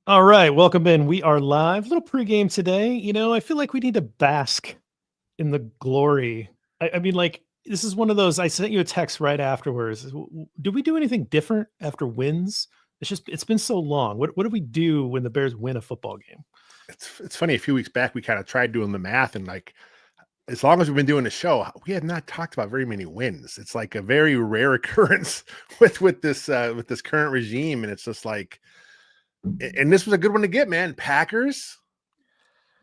All right, welcome in. We are live. Little pregame today. I feel like we need to bask in the glory. I mean, like, this is one of those. I sent you a text right afterwards. Did we do anything different after wins? It's been so long. What do we do when the Bears win a football game? It's funny. A few weeks back, we kind of tried doing the math, and like, as long as we've been doing the show, we have not talked about very many wins. It's like a very rare occurrence with this current regime, and it's just like, and this was a good one to get, man. Packers,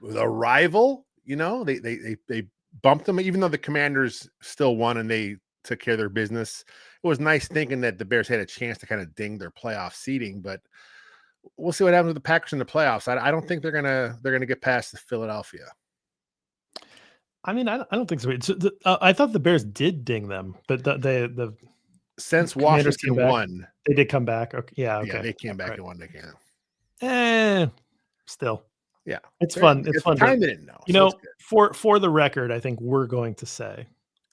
the rival, they bumped them, even though the Commanders still won and they took care of their business. It was nice thinking that the Bears had a chance to kind of ding their playoff seeding, but we'll see what happens with the Packers in the playoffs. I don't think they're gonna get past the Philadelphia. I mean, I don't think so. I thought the Bears did ding them, but the Since Commanders came Washington back. won, They did come back. Okay, yeah, yeah, okay, they came back right. and won the game. Still, Yeah, it's fun. It's at the fun time to, they didn't know, so it's good. for the record, I think we're going to say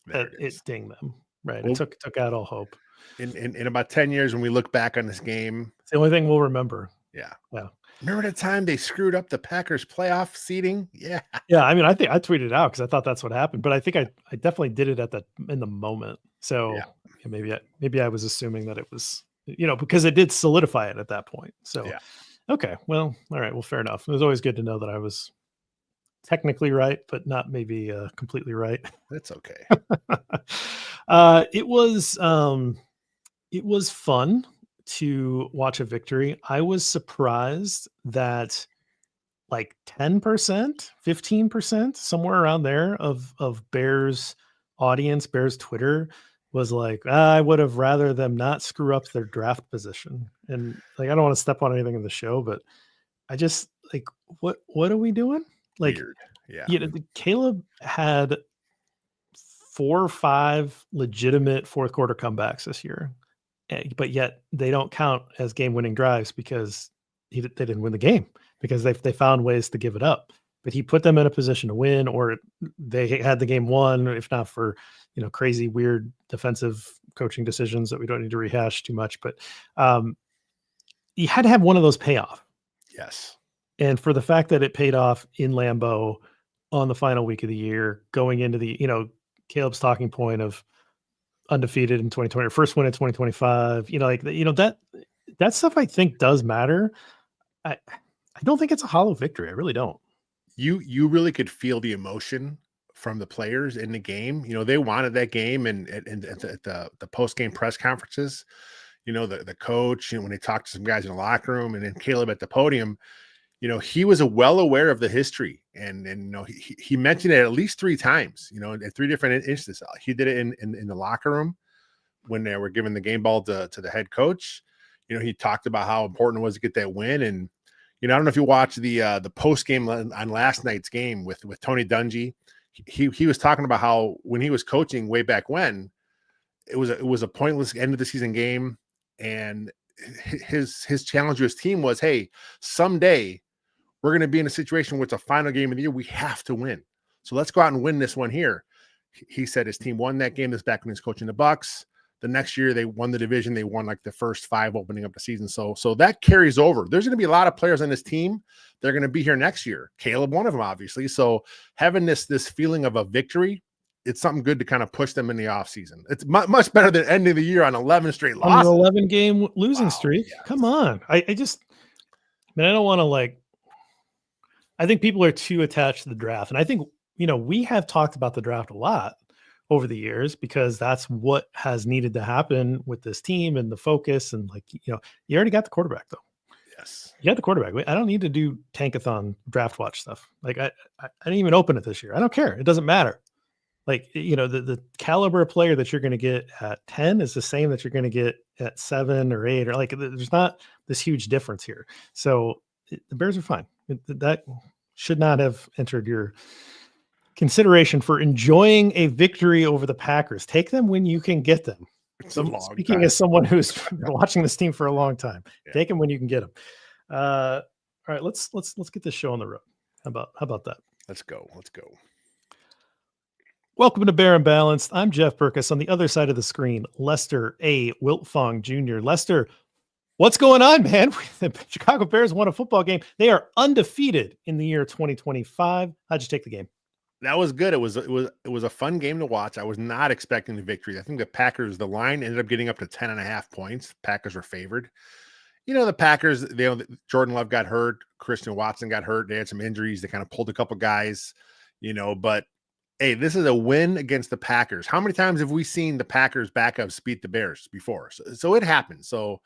There that it it is. dinged them. Right. It Well, took out all hope. in about 10 years, when we look back on this game, It's the only thing we'll remember. yeah. Yeah. Remember the time they screwed up the Packers playoff seeding? Yeah. Yeah. I mean, I think I tweeted it out because I thought that's what happened, but I think I definitely did it in the moment. So Yeah. maybe I was assuming that it was, because it did solidify it at that point. So, Yeah. okay. Well, all right. Well, fair enough. It was always good to know that I was technically right, but not maybe completely right. That's okay. uh, it was, um, it was fun to watch a victory. I was surprised that like 10%, 15%, somewhere around there of Bears audience, Bears Twitter was like, I would have rather them not screw up their draft position. And like, I don't want to step on anything in the show, but I just like, what are we doing? Like, Weird. Yeah. Caleb had 4 or 5 legitimate fourth quarter comebacks this year. But yet they don't count as game-winning drives because they didn't win the game because they found ways to give it up. But he put them in a position to win, or they had the game won, if not for crazy, weird defensive coaching decisions that we don't need to rehash too much. But you had to have one of those pay off, Yes. and for the fact that it paid off in Lambeau on the final week of the year, going into the Caleb's talking point of undefeated in 2020, or first win in 2025. That stuff I think does matter. I don't think it's a hollow victory. I really don't. You really could feel the emotion from the players in the game. They wanted that game, and at the post game press conferences, the coach, when they talked to some guys in the locker room, and then Caleb at the podium, he was well aware of the history, and he mentioned it at least 3 times, at 3 different instances. He did it in the locker room when they were giving the game ball to the head coach. He talked about how important it was to get that win. And I don't know if you watched the post game on last night's game with Tony Dungy. He was talking about how when he was coaching way back when, it was a pointless end of the season game, and his challenge to his team was, hey, someday we're going to be in a situation where it's a final game of the year. We have to win. So let's go out and win this one here. He said his team won that game. This back when he was coaching the Bucs. The next year they won the division. They won like the first 5 opening up the season. So that carries over. There's going to be a lot of players on this team. They're going to be here next year. Caleb, one of them, obviously. So having this feeling of a victory, it's something good to kind of push them in the offseason. It's much better than ending the year on 11 straight losses. On an 11-game losing streak. Yes. Come on. I don't want to I think people are too attached to the draft. And I think, we have talked about the draft a lot over the years because that's what has needed to happen with this team and the focus. And you already got the quarterback though. Yes. You got the quarterback. I don't need to do tankathon draft watch stuff. I didn't even open it this year. I don't care. It doesn't matter. The caliber of player that you're going to get at 10 is the same that you're going to get at 7 or 8, or there's not this huge difference here. So the Bears are fine. That should not have entered your consideration for enjoying a victory over the Packers. Take them when you can get them. Speaking as someone who's been watching this team for a long time, take them when you can get them. All right, let's get this show on the road. How about that? Let's go. Welcome to Bear and Balanced. I'm Jeff Burkus. On the other side of the screen, Lester A. Wiltfong Jr. Lester, What's going on, man? The Chicago Bears won a football game. They are undefeated in the year 2025. How'd you take the game? That was good. It was a fun game to watch. I was not expecting the victory. I think the Packers, the line ended up getting up to 10.5 points. Packers were favored. The Packers, Jordan Love got hurt, Christian Watson got hurt. They had some injuries. They kind of pulled a couple guys, but hey, this is a win against the Packers. How many times have we seen the Packers backups beat the Bears before? So it happened. So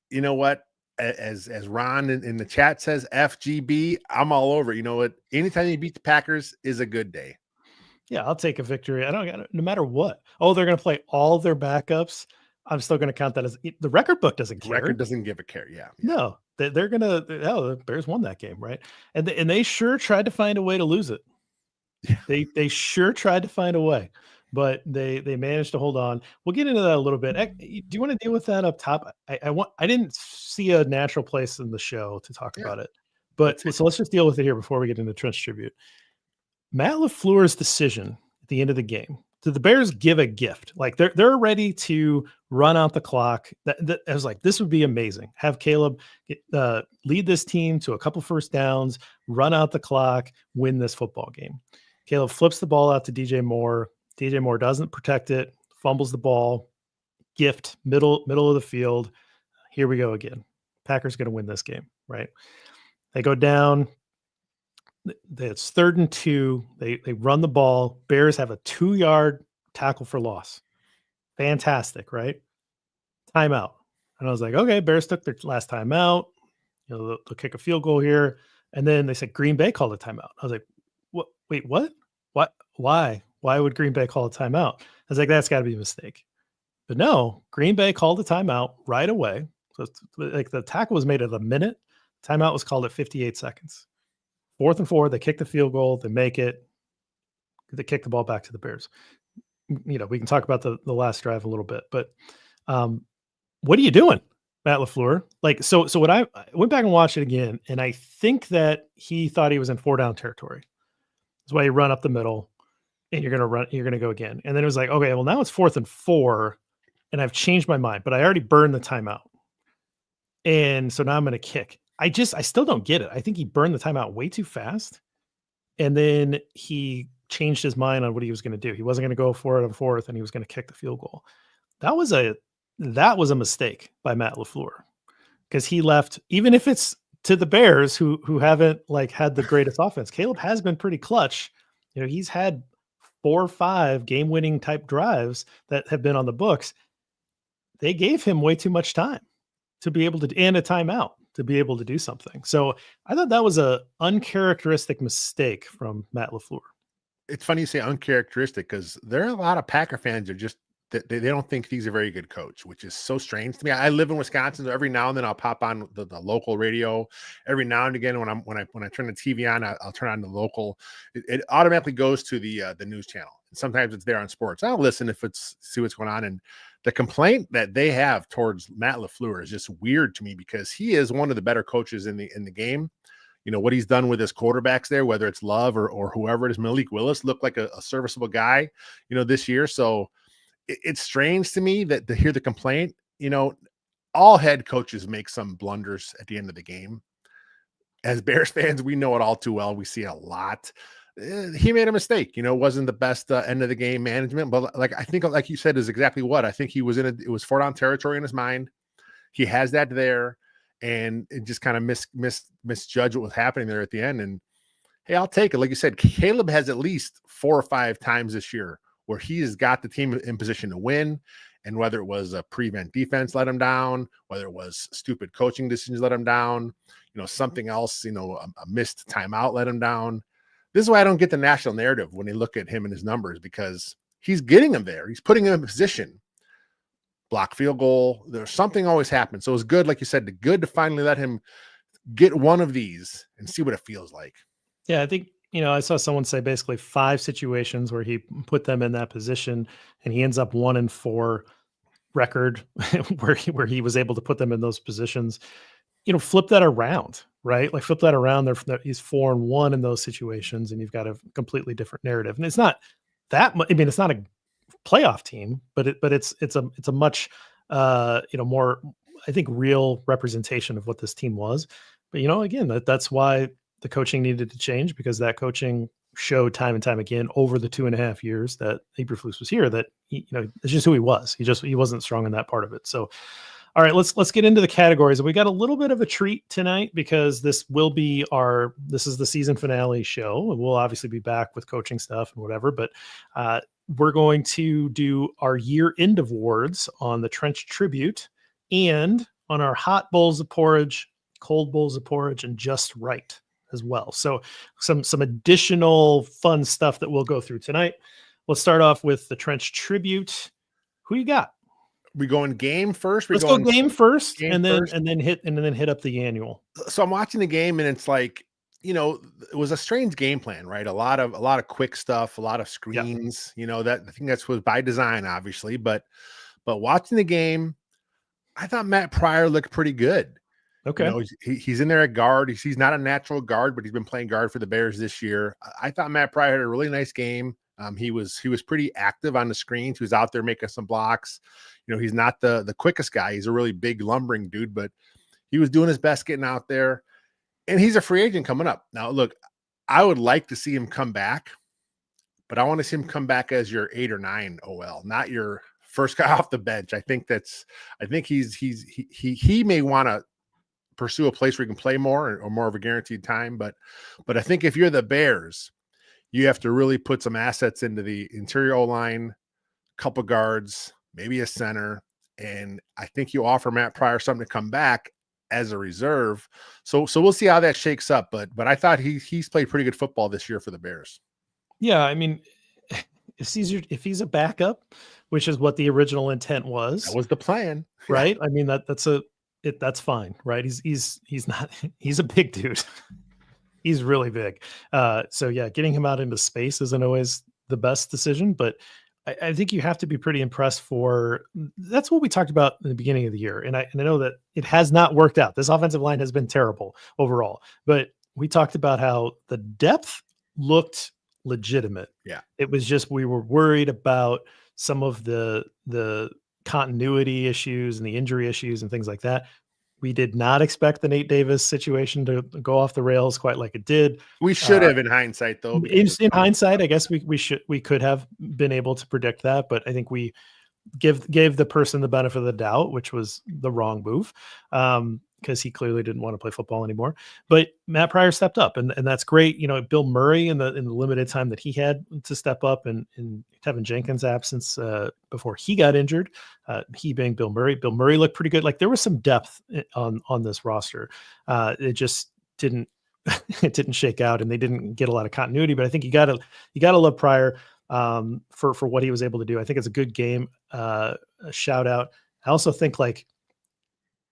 you know what? As Ron in the chat says, FGB, I'm all over. You know what? Anytime you beat the Packers is a good day. Yeah, I'll take a victory. No matter what. Oh, they're going to play all their backups. I'm still going to count that as the record book doesn't care. Record doesn't give a care. Yeah. No, they're going to, the Bears won that game, right? And they sure tried to find a way to lose it. Yeah. They sure tried to find a way, but they managed to hold on. We'll get into that a little bit. Do you want to deal with that up top? I didn't see a natural place in the show to talk about it, but so let's just deal with it here before we get into Trench Tribute. Matt LaFleur's decision at the end of the game, did the Bears give a gift? Like they're ready to run out the clock. That I was like, this would be amazing. Have Caleb lead this team to a couple first downs, run out the clock, win this football game. Caleb flips the ball out to DJ Moore. DJ Moore doesn't protect it, fumbles the ball. Gift, middle of the field. Here we go again. Packers going to win this game, right? They go down. It's 3rd and 2. They run the ball. Bears have a 2-yard tackle for loss. Fantastic, right? Timeout. And I was like, okay, Bears took their last timeout. They'll kick a field goal here. And then they said Green Bay called a timeout. I was like, what? Wait, what? What? Why? Why would Green Bay call a timeout? I was like, that's got to be a mistake. But no, Green Bay called a timeout right away. So like the tackle was made at a minute. Timeout was called at 58 seconds. 4th and 4, they kick the field goal, they make it. They kick the ball back to the Bears. We can talk about the last drive a little bit, but what are you doing, Matt LaFleur? Like, so when I went back and watched it again, and I think that he thought he was in 4-down territory. That's why you run up the middle and you're going to go again. And then it was like, okay, well now it's 4th and 4 and I've changed my mind, but I already burned the timeout. And so now I'm going to kick. I still don't get it. I think he burned the timeout way too fast. And then he changed his mind on what he was going to do. He wasn't going to go for it on 4th and he was going to kick the field goal. That was a mistake by Matt LaFleur, because he left, even if it's to the Bears who haven't had the greatest offense. Caleb has been pretty clutch. He's had 4 or 5 game-winning type drives that have been on the books. They gave him way too much time to be able to, and a timeout to be able to do something. So I thought that was a uncharacteristic mistake from Matt LaFleur. It's funny you say uncharacteristic, because there are a lot of Packer fans that just they don't think he's a very good coach, which is so strange to me. I live in Wisconsin, so every now and then I'll pop on the local radio. Every now and again, when I turn the TV on, I'll turn on the local. It automatically goes to the news channel. And sometimes it's there on sports. I'll listen if it's see what's going on. And the complaint that they have towards Matt LaFleur is just weird to me, because he is one of the better coaches in the game. What he's done with his quarterbacks there, whether it's Love or whoever it is. Malik Willis looked like a serviceable guy, this year. So it's strange to me that to hear the complaint. All head coaches make some blunders at the end of the game. As Bears fans, we know it all too well. We see it a lot. He made a mistake. Wasn't the best end of the game management, but I think, like you said, is exactly what I think he was in. It was 4-down territory in his mind. He has that there, and it just kind of misjudged what was happening there at the end. And hey, I'll take it. Like you said, Caleb has at least 4 or 5 times this year where he has got the team in position to win. And whether it was a prevent defense let him down, whether it was stupid coaching decisions let him down, something else, a missed timeout let him down. This is why I don't get the national narrative when they look at him and his numbers, because he's getting them there. He's putting him in position. Block field goal. There's something always happens. So it's good, like you said, good to finally let him get one of these and see what it feels like. Yeah, I think, I saw someone say basically 5 situations where he put them in that position, and he ends up 1-4 record where he was able to put them in those positions. Flip that around, right? Like flip that around. He's 4-1 in those situations, and you've got a completely different narrative. And it's not that much. I mean, it's not a playoff team, but it's a much more I think, real representation of what this team was. But, again, that's why the coaching needed to change, because that coaching showed time and time again over the 2.5 years that Eberflus was here that it's just who he was. He wasn't strong in that part of it. So, all right, let's get into the categories. We got a little bit of a treat tonight because this is the season finale show. We'll obviously be back with coaching stuff and whatever, but we're going to do our year-end awards on the Trench Tribute and on our hot bowls of porridge, cold bowls of porridge, and just right as well. So some additional fun stuff that we'll go through tonight. Let's start off with the Trench Tribute. Who you got? We going game first? Let's go game first, game and then first? hit up the annual. So I'm watching the game, and it's like, it was a strange game plan, right? A lot of quick stuff, a lot of screens. That I think was by design, obviously. But watching the game, I thought Matt Pryor looked pretty good. Okay. He's in there at guard. He's not a natural guard, but he's been playing guard for the Bears this year. I thought Matt Pryor had a really nice game. He was pretty active on the screens. He was out there making some blocks. He's not the quickest guy. He's a really big lumbering dude, but he was doing his best getting out there. And he's a free agent coming up. Now, look, I would like to see him come back, but I want to see him come back as your 8 or 9 OL, not your first guy off the bench. I think he may want to pursue a place where he can play more or more of a guaranteed time. But I think if you're the Bears, you have to really put some assets into the interior O-line, couple guards, maybe a center. And I think you offer Matt Pryor something to come back as a reserve. So we'll see how that shakes up. But I thought he's played pretty good football this year for the Bears. Yeah, I mean, if he's a backup, which is what the original intent was. That was the plan. Right? I mean, that's fine, right? He's a big dude. He's really big. So yeah, getting him out into space isn't always the best decision, but I think you have to be pretty impressed that's what we talked about in the beginning of the year. And I know that it has not worked out. This offensive line has been terrible overall, but we talked about how the depth looked legitimate. Yeah. It was just, we were worried about some of the continuity issues and the injury issues and things like that. We did not expect the Nate Davis situation to go off the rails quite like it did. We should have in hindsight, though. In hindsight, I guess we could have been able to predict that, but I think we gave the person the benefit of the doubt, which was the wrong move, because he clearly didn't want to play football anymore. But Matt Pryor stepped up, and that's great. Bill Murray in the limited time that he had to step up, and in Tevin Jenkins' absence before he got injured, he being Bill Murray. Bill Murray looked pretty good. Like, there was some depth on this roster. It just didn't it didn't shake out, and they didn't get a lot of continuity. But I think you gotta love Pryor for what he was able to do. I think it's a good game. A shout out. I also think, like,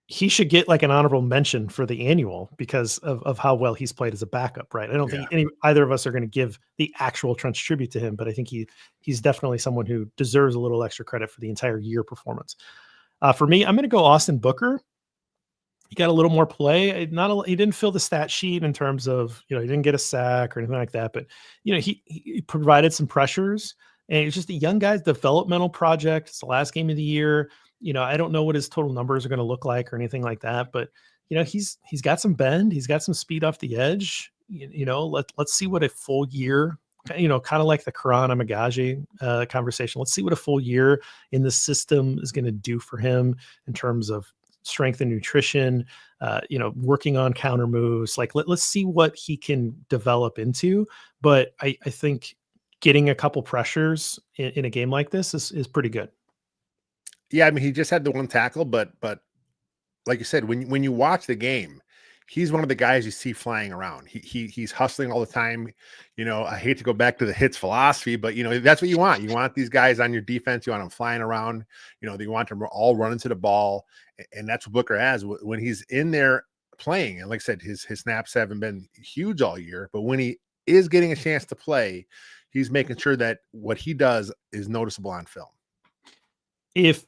he should get like an honorable mention for the annual because of how well he's played as a backup, right? I don't think either of us are going to give the actual Trench tribute to him, but I think he's definitely someone who deserves a little extra credit for the entire year performance. For me, I'm going to go Austin Booker. He got a little more play. He didn't fill the stat sheet in terms of, he didn't get a sack or anything like that, but he provided some pressures, and it's just a young guy's developmental project. It's the last game of the year. I don't know what his total numbers are going to look like or anything like that, but he's got some bend, he's got some speed off the edge. Let's see what a full year, kind of like the Karan Amagaji conversation. Let's see what a full year in the system is going to do for him in terms of strength and nutrition, working on counter moves. Like, let's see what he can develop into. But I think getting a couple pressures in a game like this is pretty good. Yeah, I mean, he just had the one tackle, but like you said, when you watch the game, he's one of the guys you see flying around. He's hustling all the time. I hate to go back to the hits philosophy, but that's what you want. You want these guys on your defense. You want them flying around. You want them all running to the ball, and that's what Booker has when he's in there playing. And like I said, his snaps haven't been huge all year, but when he is getting a chance to play, he's making sure that what he does is noticeable on film. If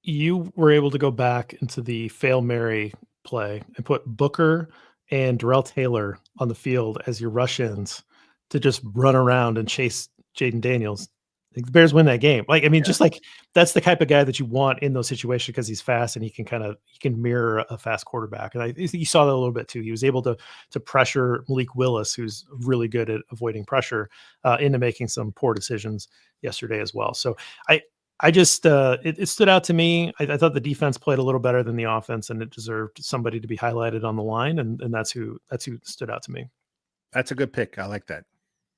you were able to go back into the Fail Mary play and put Booker and Darrell Taylor on the field as your rush-ins to just run around and chase Jaden Daniels, the Bears win that game. Like, I mean, Yeah. just like that's the type of guy that you want in those situations because he's fast and he can mirror a fast quarterback. And you saw that a little bit too. He was able to pressure Malik Willis, who's really good at avoiding pressure, into making some poor decisions yesterday as well. So I I just it stood out to me. I thought the defense played a little better than the offense, and it deserved somebody to be highlighted on the line, and that's who stood out to me. That's a good pick. I like that.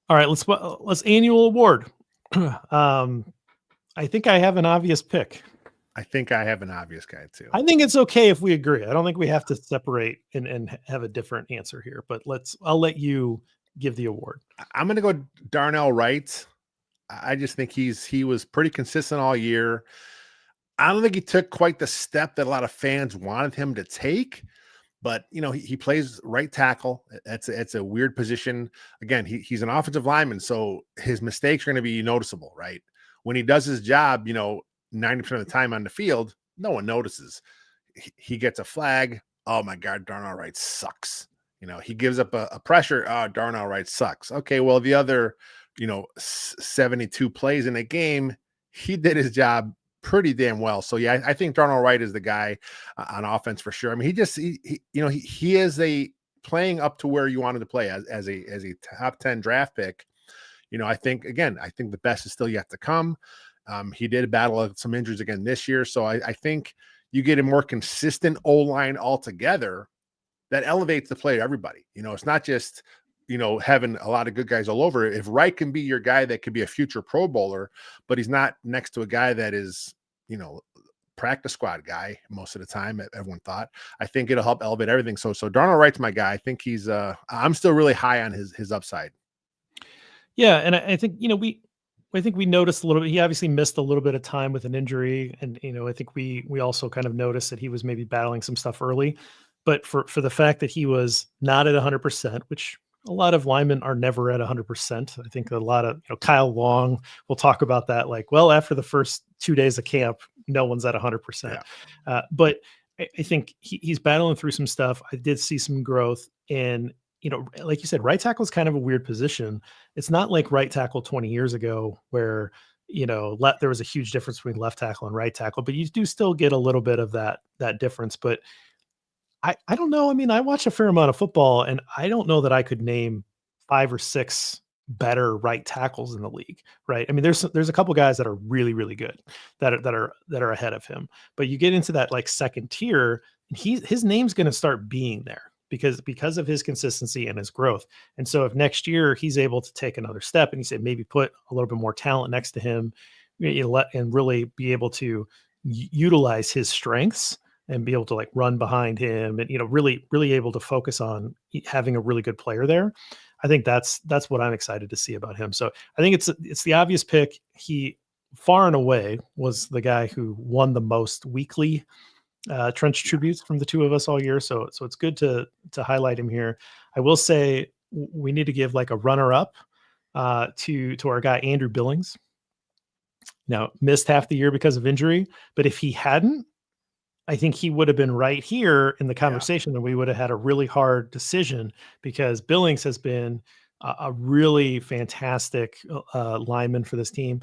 All right, let's annual award. I think I have an obvious pick. I think I have an obvious guy too. I think it's okay if we agree. I don't think we have to separate and have a different answer here, but I'll let you give the award. I'm going to go Darnell Wright. I just think he was pretty consistent all year. I don't think he took quite the step that a lot of fans wanted him to take, but he plays right tackle. It's a weird position. Again, he's an offensive lineman, so his mistakes are going to be noticeable, right? When he does his job, 90% of the time on the field, no one notices. He gets a flag. Oh my God, Darnell Wright sucks. He gives up a pressure. Oh, Darnell Wright sucks. Okay, well, the other, 72 plays in a game, he did his job pretty damn well. So yeah, I think Darnell Wright is the guy on offense for sure. I mean, he is a playing up to where you wanted to play as a top 10 draft pick. I think the best is still yet to come. He did battle some injuries again this year. So I think you get a more consistent O-line altogether that elevates the play to everybody. It's not just, having a lot of good guys all over. If Wright can be your guy that could be a future Pro Bowler, but he's not next to a guy that is, practice squad guy most of the time, everyone thought, I think it'll help elevate everything. So Darnell Wright's my guy. I think I'm still really high on his upside. Yeah, and I think I think we noticed a little bit. He obviously missed a little bit of time with an injury, and I think we also kind of noticed that he was maybe battling some stuff early. But for the fact that he was not at 100%, which a lot of linemen are never at 100%. I think a lot of Kyle Long will talk about that. Like, well, after the first 2 days of camp, no one's at 100%. Yeah. But I think he's battling through some stuff. I did see some growth, and like you said, right tackle is kind of a weird position. It's not like right tackle 20 years ago where, there was a huge difference between left tackle and right tackle, but you do still get a little bit of that difference. But I don't know. I mean, I watch a fair amount of football, and I don't know that I could name 5 or 6 better right tackles in the league, right? I mean, there's a couple guys that are really, really good that are ahead of him. But you get into that like second tier, and his name's going to start being there because of his consistency and his growth. And so if next year he's able to take another step, and he said maybe put a little bit more talent next to him, and really be able to utilize his strengths and be able to like run behind him, and really really able to focus on having a really good player there. I think that's what I'm excited to see about him. So I think it's the obvious pick. He far and away was the guy who won the most weekly trench tributes from the two of us all year. So it's good to highlight him here. I will say we need to give like a runner up to our guy Andrew Billings. Now missed half the year because of injury, but if he hadn't, I think he would have been right here in the conversation, and we would have had a really hard decision because Billings has been a really fantastic lineman for this team.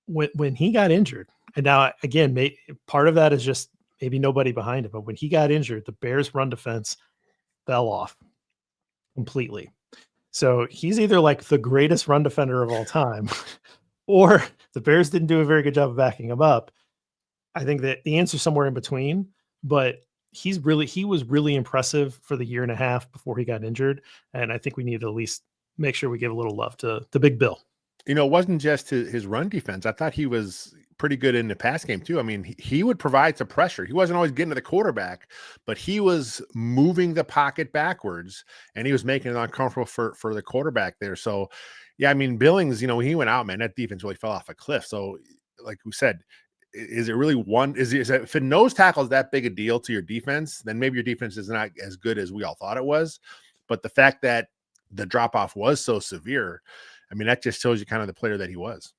When he got injured, and now again, part of that is just maybe nobody behind him, but when he got injured, the Bears' run defense fell off completely. So he's either like the greatest run defender of all time, or the Bears didn't do a very good job of backing him up. I think that the answer is somewhere in between, but he was really impressive for the year and a half before he got injured. And I think we need to at least make sure we give a little love to Big Bill. It wasn't just his run defense. I thought he was pretty good in the pass game too. I mean, he would provide some pressure. He wasn't always getting to the quarterback, but he was moving the pocket backwards, and he was making it uncomfortable for the quarterback there. So yeah, I mean, Billings, when he went out, man, that defense really fell off a cliff. So like we said, is it really if a nose tackle is that big a deal to your defense, then maybe your defense is not as good as we all thought it was. But the fact that the drop off was so severe, I mean, that just shows you kind of the player that he was.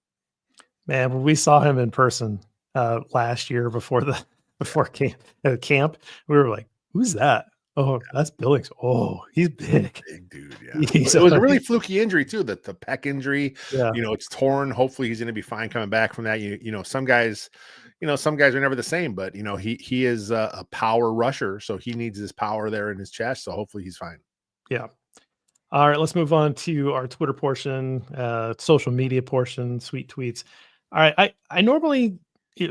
Man, when we saw him in person last year before camp, we were like, "Who's that?" Oh, that's Billings. Oh, he's big. Big dude, yeah. He's It was a really he's fluky injury too, the pec injury. yeah. It's torn. Hopefully he's gonna be fine coming back from that. Some guys are never the same, but he is a power rusher, so he needs his power there in his chest. So hopefully he's fine. Yeah. All right, let's move on to our Twitter portion, social media portion, sweet tweets. All right, I normally,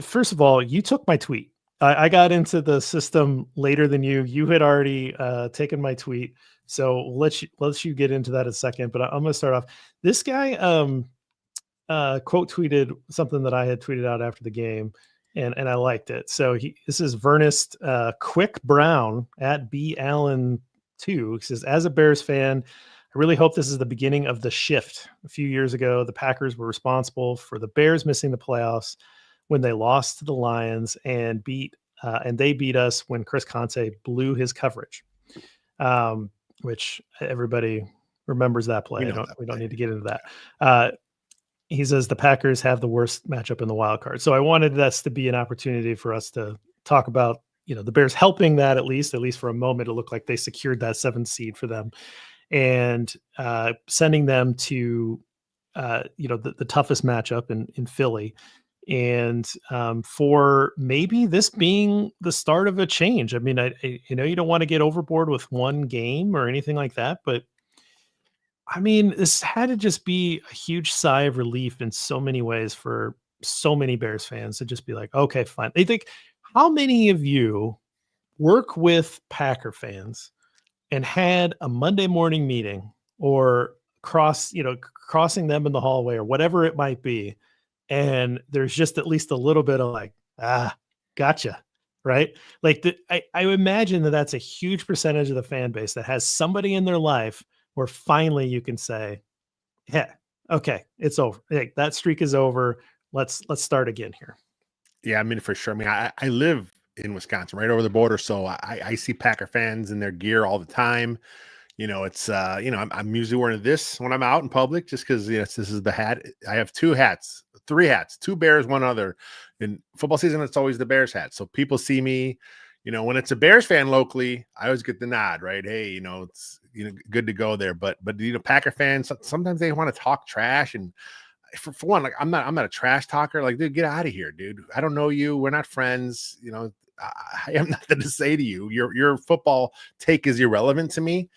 first of all, you took my tweet. I got into the system later than you. You had already taken my tweet, so let you get into that in a second. But I'm going to start off. This guy quote tweeted something that I had tweeted out after the game, and I liked it. So this is Vernest Quick Brown at B Allen 2. He says, as a Bears fan, I really hope this is the beginning of the shift. A few years ago, the Packers were responsible for the Bears missing the playoffs when they lost to the Lions and they beat us when Chris Conte blew his coverage, which everybody remembers that play. We don't need to get into that. He says the Packers have the worst matchup in the wild card. So I wanted this to be an opportunity for us to talk about, the Bears helping that at least for a moment. It looked like they secured that 7th seed for them and sending them to, the toughest matchup in Philly. And for maybe this being the start of a change. I mean, I you don't want to get overboard with one game or anything like that, but I mean, this had to just be a huge sigh of relief in so many ways for so many Bears fans to just be like, okay, fine. They think, how many of you work with Packer fans and had a Monday morning meeting or crossing them in the hallway or whatever it might be, and there's just at least a little bit of like, gotcha, right? Like I imagine that's a huge percentage of the fan base that has somebody in their life where finally you can say, yeah, okay, it's over. Hey, that streak is over. Let's start again here. Yeah, I mean, for sure. I mean, I live in Wisconsin, right over the border, so I see Packer fans in their gear all the time. It's I'm usually wearing this when I'm out in public, just because this is the hat. I have 2 hats, 3 hats, 2 Bears, 1 other. In football season, it's always the Bears hat. So people see me. When it's a Bears fan locally, I always get the nod, right? Hey, it's good to go there. But Packer fans, sometimes they want to talk trash, and for one, like I'm not a trash talker. Like, dude, get out of here, dude. I don't know you. We're not friends. I have nothing to say to you. Your football take is irrelevant to me.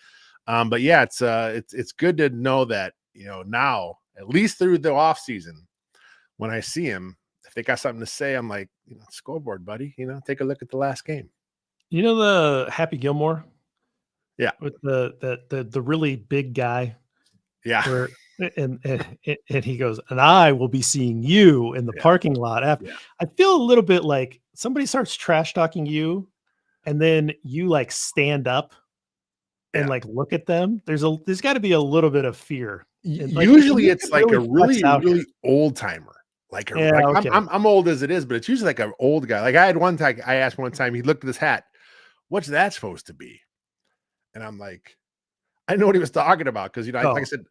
But yeah, it's good to know that now, at least through the off season, when I see him, if they got something to say, I'm like, scoreboard, buddy. Take a look at the last game. The Happy Gilmore, Yeah, with the really big guy, yeah, where and he goes, and I will be seeing you in the parking lot after. Yeah. I feel a little bit like somebody starts trash talking you, and then you like stand up and like look at them. There's got to be a little bit of fear. And, Usually it's like a flex really, out here. really old timer. Like, okay. I'm old as it is, but it's usually like an old guy. Like I asked one time, he looked at his hat. What's that supposed to be? And I'm like, I know what he was talking about. Cause like I said,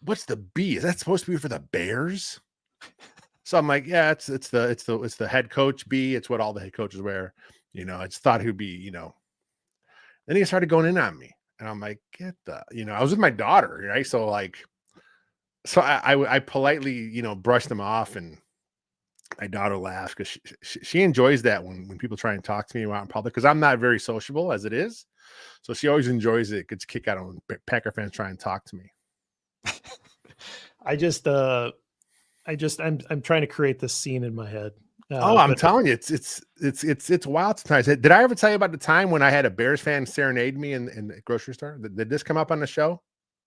what's the B? Is that supposed to be for the Bears? So I'm like, yeah, it's the head coach B. It's what all the head coaches wear. I just thought he'd be, Then he started going in on me. And I'm like, I was with my daughter, right? So I politely, brushed them off, and my daughter laughed because she enjoys that when people try and talk to me out in public, because I'm not very sociable as it is. So she always enjoys it. Gets a kick out of when Packer fans try and talk to me. I'm trying to create this scene in my head. I'm telling you, it's wild sometimes. Did I ever tell you about the time when I had a Bears fan serenade me in the grocery store? Did this come up on the show?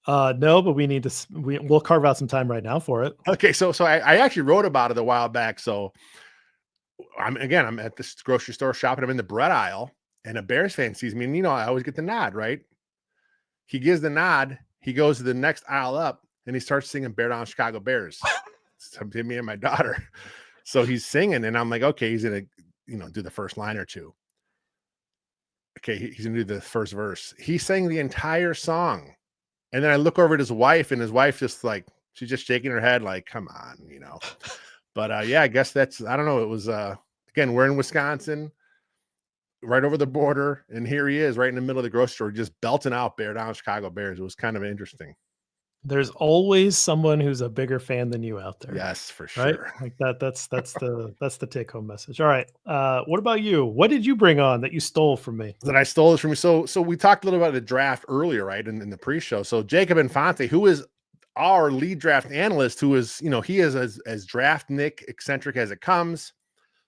No, but we'll carve out some time right now for it. Okay, so I actually wrote about it a while back. So I'm at this grocery store shopping. I'm in the bread aisle, and a Bears fan sees me, and I always get the nod, right? He gives the nod. He goes to the next aisle up, and he starts singing "Bear Down Chicago Bears" to me and my daughter. So he's singing, and I'm like, okay, he's gonna, do the first line or two. Okay, he's gonna do the first verse. He sang the entire song, and then I look over at his wife, and his wife she's just shaking her head, like, come on, But yeah, I guess I don't know. It was again, we're in Wisconsin. right over the border, and here he is right in the middle of the grocery store, just belting out Bear Down Chicago Bears. It was kind of interesting. There's always someone who's a bigger fan than you out there, Yes, for right? sure. Like that's the take home message. All right. What about you? What did you bring on that you stole from me? That I stole this from you. So we talked a little about the draft earlier, right? In the pre-show. So Jacob Infante, who is our lead draft analyst, who is, he is as draft Nick eccentric as it comes.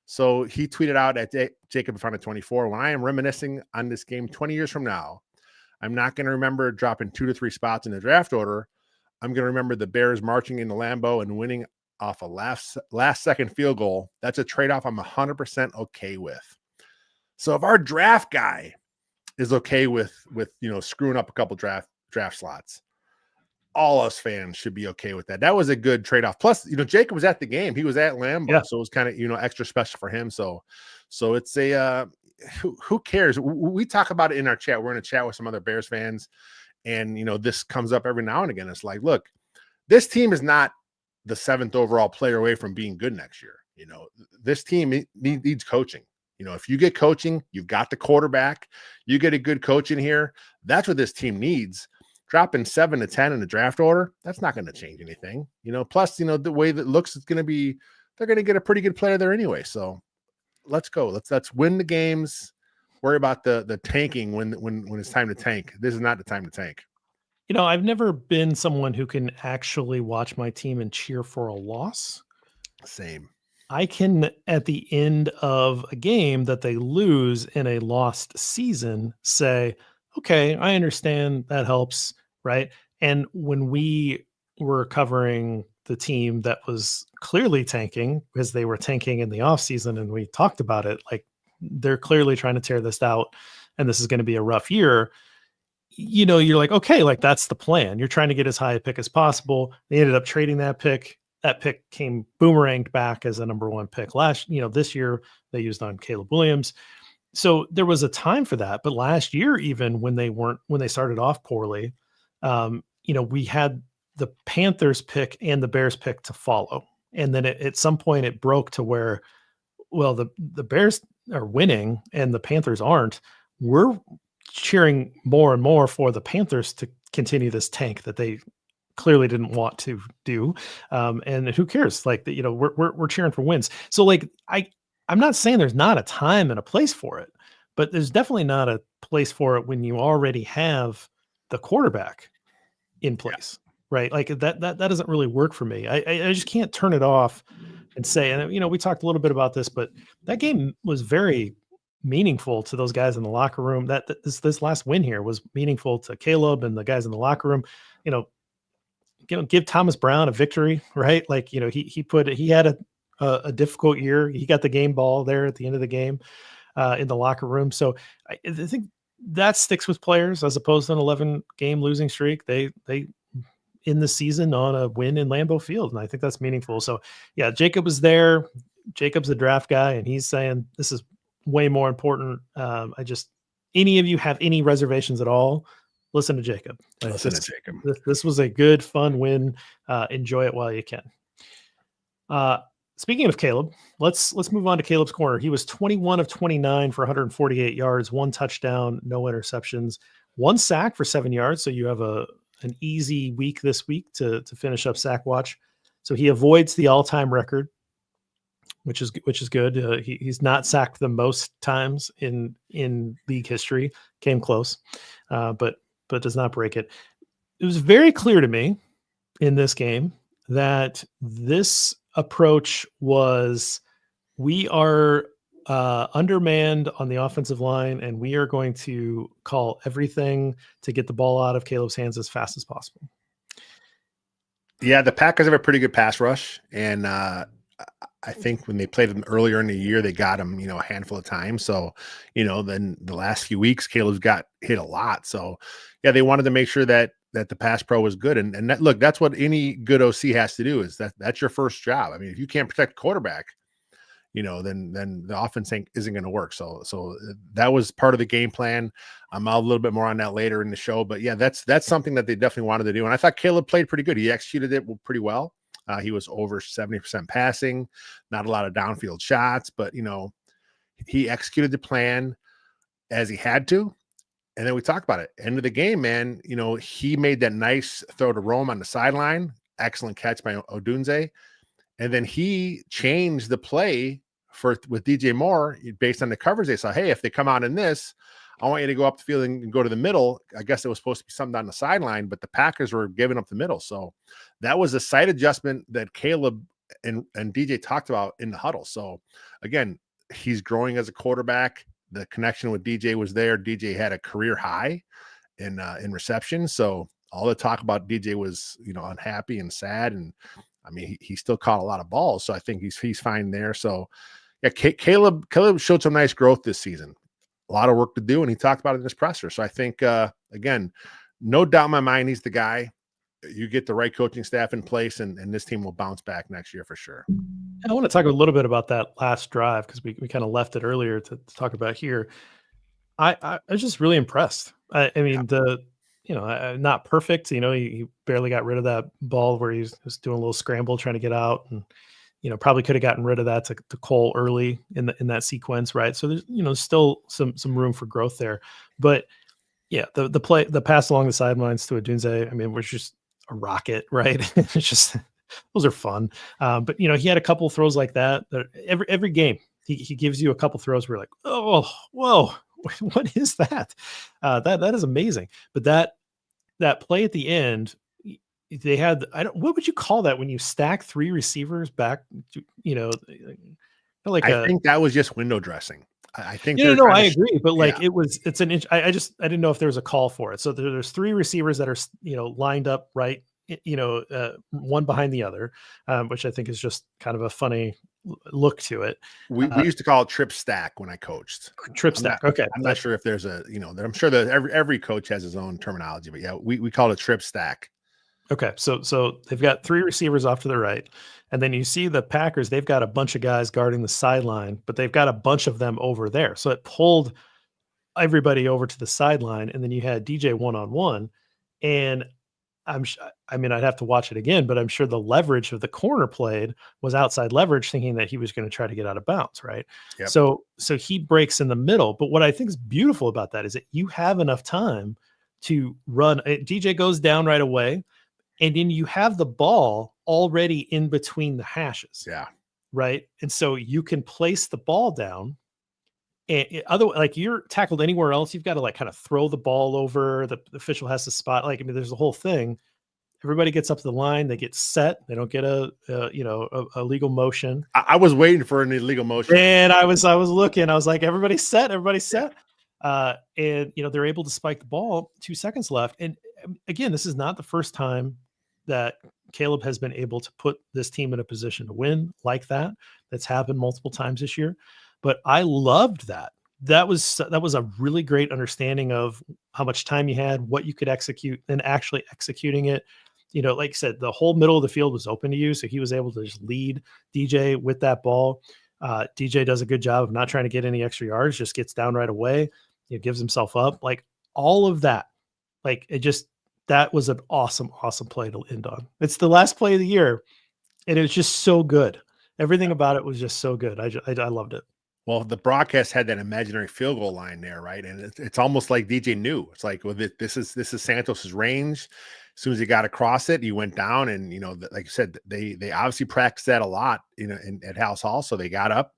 So he tweeted out at Jacob Infante 24, when I am reminiscing on this game 20 years from now, I'm not going to remember dropping 2 to 3 spots in the draft order. I'm going to remember the Bears marching into Lambeau and winning off a last second field goal. That's a trade-off I'm 100% okay with. So if our draft guy is okay with screwing up a couple draft slots, all us fans should be okay with that. That was a good trade-off. Plus, Jacob was at the game. He was at Lambeau. Yeah. So it was kind of, extra special for him. So it's a, who cares? We talk about it in our chat. We're in a chat with some other Bears fans. And, this comes up every now and again. It's like, look, this team is not the 7th overall player away from being good next year. This team needs coaching. If you get coaching, you've got the quarterback, you get a good coach in here. That's what this team needs. Dropping 7 to 10 in the draft order, that's not going to change anything. Plus, the way that looks, it's going to be, they're going to get a pretty good player there anyway. So let's go. Let's win the games. Worry about the tanking when it's time to tank. This is not the time to tank. I've never been someone who can actually watch my team and cheer for a loss. Same. I can, at the end of a game that they lose in a lost season, say, okay, I understand that helps, right? And when we were covering the team that was clearly tanking because they were tanking in the offseason, and we talked about it, like they're clearly trying to tear this out and this is going to be a rough year. You're like, okay, like that's the plan. You're trying to get as high a pick as possible. They ended up trading that pick. That pick came boomeranged back as a number 1 pick this year they used on Caleb Williams. So there was a time for that. But last year, even when they started off poorly, we had the Panthers pick and the Bears pick to follow. And then at some point it broke to where, well, the Bears are winning and the Panthers aren't. We're cheering more and more for the Panthers to continue this tank that they clearly didn't want to do. And who cares? Like, we're cheering for wins. So like, I'm not saying there's not a time and a place for it, but there's definitely not a place for it when you already have the quarterback in place, right? Like that doesn't really work for me. I just can't turn it off and say, and we talked a little bit about this, but that game was very meaningful to those guys in the locker room. This last win here was meaningful to Caleb and the guys in the locker room. Give Thomas Brown a victory, right? Like, he had a difficult year. He got the game ball there at the end of the game in the locker room. So I think that sticks with players as opposed to an 11 game losing streak. They in the season on a win in Lambeau Field. And I think that's meaningful. So yeah, Jacob was there. Jacob's the draft guy, and he's saying this is way more important. Any of you have any reservations at all, listen to Jacob. This was a good, fun win. Enjoy it while you can. Speaking of Caleb, let's move on to Caleb's corner. He was 21 of 29 for 148 yards, 1 touchdown, no interceptions, 1 sack for 7 yards. So you have an easy week this week to finish up sack watch. So he avoids the all-time record, which is good. He's not sacked the most times in league history. Came close, but does not break it. It was very clear to me in this game that this approach was, we are undermanned on the offensive line, and we are going to call everything to get the ball out of Caleb's hands as fast as possible. Yeah, the Packers have a pretty good pass rush, and I think when they played them earlier in the year, they got him, a handful of times. So, then the last few weeks, Caleb's got hit a lot. So, yeah, they wanted to make sure that the pass pro was good. And that, look, that's what any good OC has to do, is that's your first job. I mean, if you can't protect quarterback, then the offense isn't going to work. So that was part of the game plan. I'll a little bit more on that later in the show, but yeah, that's something that they definitely wanted to do. And I thought Caleb played pretty good. He executed it pretty well. He was over 70% passing, not a lot of downfield shots, but he executed the plan. as he had to. And then we talked about it. End of the game, man. He made that nice throw to Rome on the sideline. Excellent catch by Odunze. And then he changed the play with DJ Moore based on the coverage they saw. Hey, if they come out in this, I want you to go up the field and go to the middle. I guess it was supposed to be something on the sideline, but the Packers were giving up the middle. So that was a side adjustment that Caleb and DJ talked about in the huddle. So again, he's growing as a quarterback. The connection with DJ was there. DJ had a career high in reception. So all the talk about DJ was, unhappy and sad. And I mean, he still caught a lot of balls. So I think he's fine there. So yeah, Caleb showed some nice growth this season. A lot of work to do. And he talked about it in his presser. So I think, again, no doubt in my mind, he's the guy. You get the right coaching staff in place and this team will bounce back next year for sure. I want to talk a little bit about that last drive because we kind of left it earlier to talk about here. I was just really impressed. I mean, not perfect. He barely got rid of that ball where he was doing a little scramble trying to get out, and probably could have gotten rid of that to Cole early in that sequence, right? So there's still some room for growth there, but yeah, the pass along the sidelines to Odunze, I mean, was just a rocket, right? It's just those are fun. But he had a couple throws like that every game. He gives you a couple throws where you're like, oh, whoa, what is that? That is amazing. But that play at the end, they had, what would you call that when you stack three receivers back to, I think that was just window dressing. I think no, I agree, but it's an inch. I didn't know if there was a call for it. So there's three receivers that are lined up right, one behind the other, which I think is just kind of a funny look to it. We used to call it trip stack when I coached. Trip stack. Okay, I'm not sure if there's I'm sure that every coach has his own terminology, but yeah, we call it trip stack. Okay, so they've got three receivers off to the right, and then you see the Packers, they've got a bunch of guys guarding the sideline, but they've got a bunch of them over there. So it pulled everybody over to the sideline, and then you had DJ one-on-one, and I'd have to watch it again, but I'm sure the leverage of the corner played was outside leverage, thinking that he was going to try to get out of bounds, right? Yep. So he breaks in the middle, but what I think is beautiful about that is that you have enough time to run. DJ goes down right away, and then you have the ball already in between the hashes. Yeah. Right. And so you can place the ball down. And like you're tackled anywhere else, you've got to kind of throw the ball over. The official has to spot. There's the whole thing. Everybody gets up to the line. They get set. They don't get a legal motion. I was waiting for an illegal motion, and I was looking. I was like, everybody's set. Everybody's set. And they're able to spike the ball. 2 seconds left. And again, this is not the first time that Caleb has been able to put this team in a position to win like that. That's happened multiple times this year. But I loved that. That was a really great understanding of how much time you had, what you could execute, and actually executing it. Like I said, the whole middle of the field was open to you. So he was able to just lead DJ with that ball. DJ does a good job of not trying to get any extra yards, just gets down right away. Gives himself up. Like all of that. That was an awesome play to end on. It's the last play of the year, and it was just so good. Everything about it was just so good. I loved it. Well, the broadcast had that imaginary field goal line there, right? And it's almost like DJ knew. It's like, this is Santos's range. As soon as he got across it, he went down, and like you said, they obviously practiced that a lot, at House Hall. So they got up.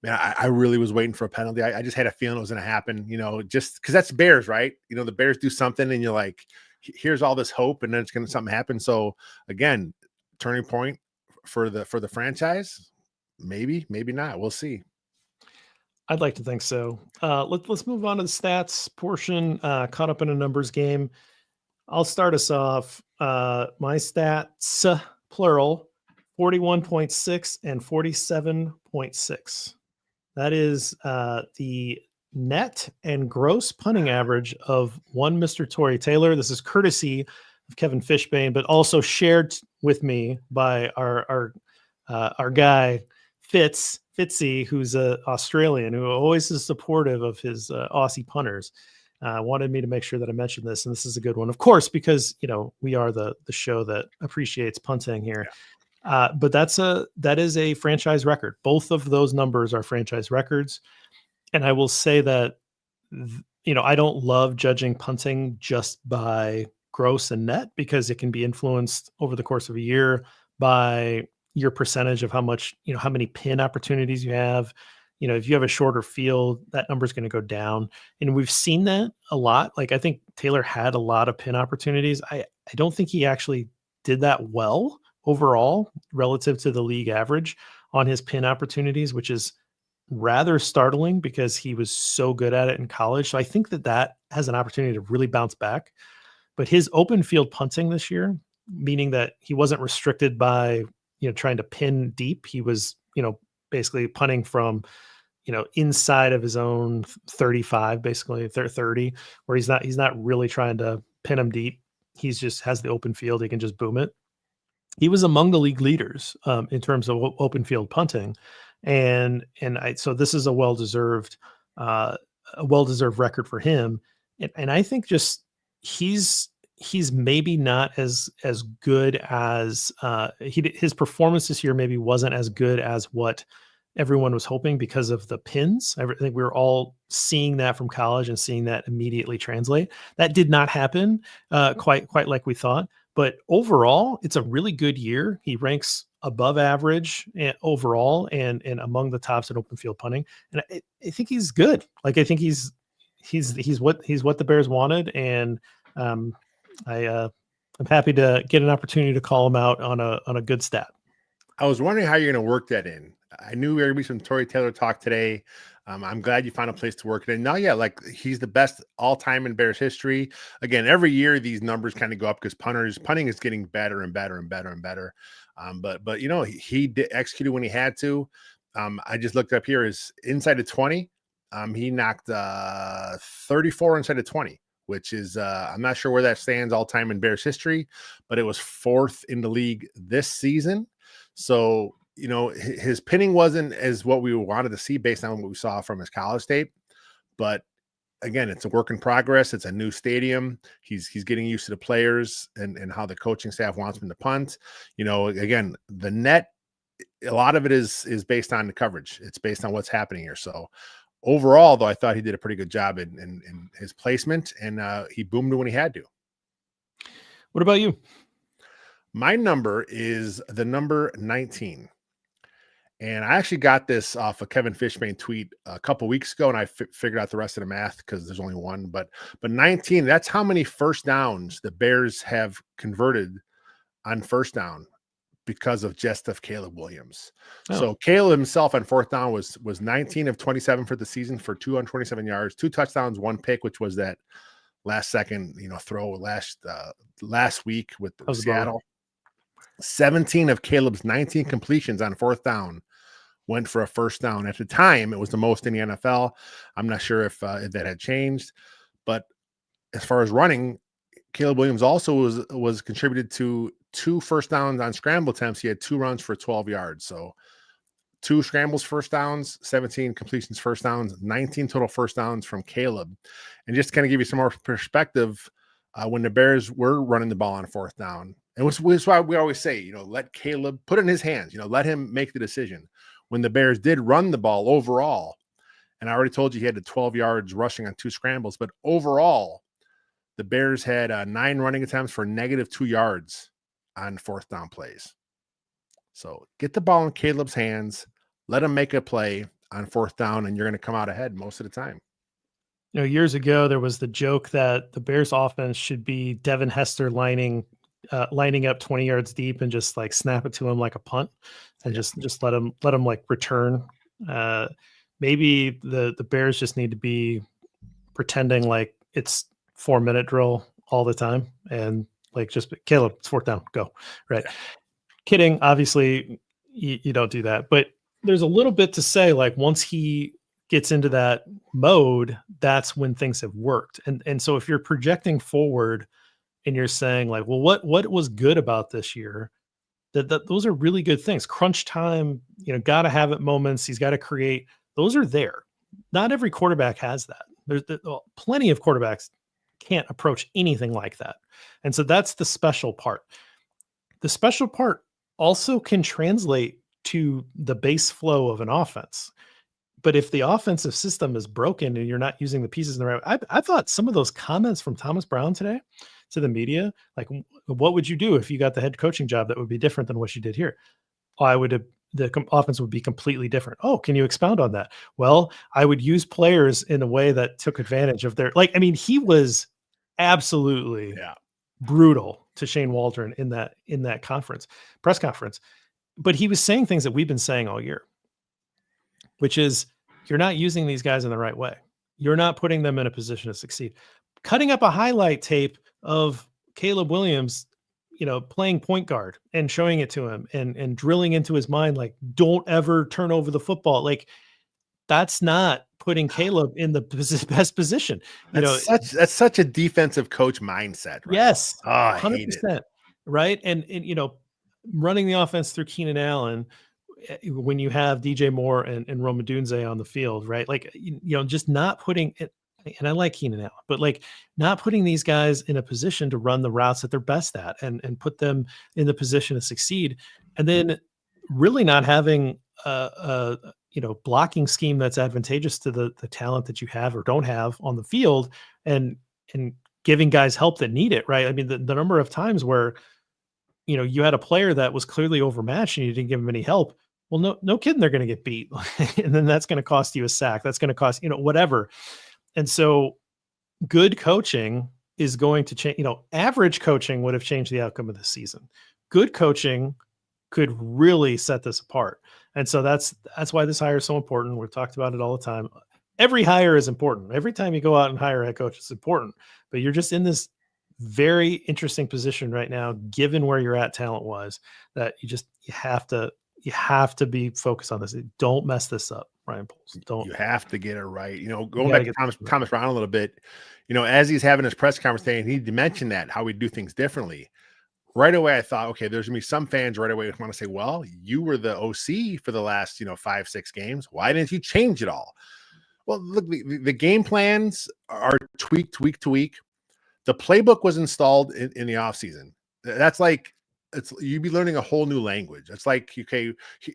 Man, I really was waiting for a penalty. I just had a feeling it was going to happen. Just because that's Bears, right? The Bears do something, and you're like, here's all this hope, and then it's going to something happen. So again, turning point for the franchise. Maybe not. We'll see. I'd like to think so. Let's move on to the stats portion. Caught up in a numbers game. I'll start us off. My stats, plural, 41.6 and 47.6. That is the net and gross punting average of one Mr. Torrey Taylor. This is courtesy of Kevin Fishbane, but also shared with me by our guy Fitzy, who's an Australian who always is supportive of his Aussie punters. Wanted me to make sure that I mentioned this, and this is a good one, of course, because we are the show that appreciates punting here. But that is a franchise record. Both of those numbers are franchise records. And I will say that I don't love judging punting just by gross and net because it can be influenced over the course of a year by your percentage of how much, how many pin opportunities you have. If you have a shorter field, that number is going to go down. And we've seen that a lot. Like I think Taylor had a lot of pin opportunities. I don't think he actually did that well overall relative to the league average on his pin opportunities, which is rather startling because he was so good at it in college. So I think that has an opportunity to really bounce back. But his open field punting this year, meaning that he wasn't restricted by, trying to pin deep. He was, basically punting from, inside of his own 35, basically 30, where he's not really trying to pin him deep. He's just has the open field. He can just boom it. He was among the league leaders in terms of open field punting. So this is uh, a well-deserved record for him. And I think just he's maybe not as good as his performance this year maybe wasn't as good as what everyone was hoping because of the pins. I think we were all seeing that from college and seeing that immediately translate. That did not happen quite like we thought. But overall, it's a really good year. He ranks above average overall and among the tops at open field punting. And I think he's good. Like I think he's what the Bears wanted. And I'm happy to get an opportunity to call him out on a good stat. I was wondering how you're going to work that in. I knew there would be some Tory Taylor talk today. I'm glad you found a place to work it in. Now, yeah, like he's the best all time in Bears history. Again, every year these numbers kind of go up because punting is getting better and better and better and better. But he executed when he had to. I just looked up here is inside of 20. He knocked 34 inside of 20, which is I'm not sure where that stands all time in Bears history, but it was 4th in the league this season. So, his pinning wasn't as what we wanted to see based on what we saw from his college tape. But again, it's a work in progress. It's a new stadium. He's getting used to the players and how the coaching staff wants him to punt. Again, the net, a lot of it is based on the coverage. It's based on what's happening here. So overall, though, I thought he did a pretty good job in his placement, and he boomed when he had to. What about you? My number is the number 19. And I actually got this off a Kevin Fishbane tweet a couple weeks ago, and I figured out the rest of the math because there's only one. But 19, that's how many first downs the Bears have converted on first down because of just of Caleb Williams. Oh. So Caleb himself on fourth down was 19 of 27 for the season for 227 yards, 2 touchdowns, 1 pick, which was that last second, throw last week with Seattle. 17 of Caleb's 19 completions on fourth down went for a first down. At the time, it was the most in the NFL. I'm not sure if that had changed, but as far as running, Caleb Williams also was contributed to 2 first downs on scramble attempts. He had 2 runs for 12 yards. So 2 scrambles first downs, 17 completions first downs, 19 total first downs from Caleb. And just to kind of give you some more perspective, when the Bears were running the ball on fourth down, and which is why we always say, let Caleb put it in his hands, let him make the decision. When the Bears did run the ball overall, and I already told you he had the 12 yards rushing on 2 scrambles, but overall, the Bears had 9 running attempts for -2 yards on fourth down plays. So get the ball in Caleb's hands, let him make a play on fourth down, and you're going to come out ahead most of the time. Years ago, there was the joke that the Bears offense should be Devin Hester lining up 20 yards deep and just like snap it to him like a punt and just let him like return. Maybe the Bears just need to be pretending like it's 4-minute drill all the time and like just Caleb, it's fourth down, go. Right. Kidding. Obviously you don't do that, but there's a little bit to say, like once he gets into that mode, that's when things have worked. And so if you're projecting forward and you're saying like, well, what was good about this year? That those are really good things. Crunch time, got to have it moments. He's got to create. Those are there. Not every quarterback has that. There's plenty of quarterbacks can't approach anything like that. And so that's the special part. The special part also can translate to the base flow of an offense. But if the offensive system is broken and you're not using the pieces in the right way, I thought some of those comments from Thomas Brown today to the media, like, what would you do if you got the head coaching job that would be different than what you did here? Oh, I would have, offense would be completely different. Oh, can you expound on that? Well, I would use players in a way that took advantage of their, like, I mean, he was absolutely Yeah. brutal to Shane Waldron in that press conference. But he was saying things that we've been saying all year, which is you're not using these guys in the right way. You're not putting them in a position to succeed. Cutting up a highlight tape of Caleb Williams, playing point guard and showing it to him and drilling into his mind, like, don't ever turn over the football. Like, that's not putting Caleb in the best position. That's such a defensive coach mindset, right? Yes, Oh, I hate it. 100%. Right. And running the offense through Keenan Allen, when you have DJ Moore and Roma Dunze on the field, right? Like, just not putting it, and I like Keenan Allen, but like not putting these guys in a position to run the routes that they're best at and put them in the position to succeed. And then really not having a blocking scheme that's advantageous to the talent that you have or don't have on the field, and giving guys help that need it, right? I mean, the number of times where, you had a player that was clearly overmatched and you didn't give him any help. Well, no kidding, they're going to get beat. And then that's going to cost you a sack. That's going to cost, whatever. And so good coaching is going to change. Average coaching would have changed the outcome of the season. Good coaching could really set this apart. And so that's why this hire is so important. We've talked about it all the time. Every hire is important. Every time you go out and hire a head coach, it's important. But you're just in this very interesting position right now, given where you're at talent-wise, that you have to be focused on this. Don't mess this up, Ryan Poles. Don't. You have to get it right. Going back to Thomas Brown a little bit, as he's having his press conference today, and he mentioned that how we do things differently. Right away, I thought, okay, there's gonna be some fans right away who want to say, well, you were the OC for the last, 5-6 games. Why didn't you change it all? Well, look, the game plans are tweaked week to week. The playbook was installed in the offseason. That's like, you'd be learning a whole new language. It's like, okay,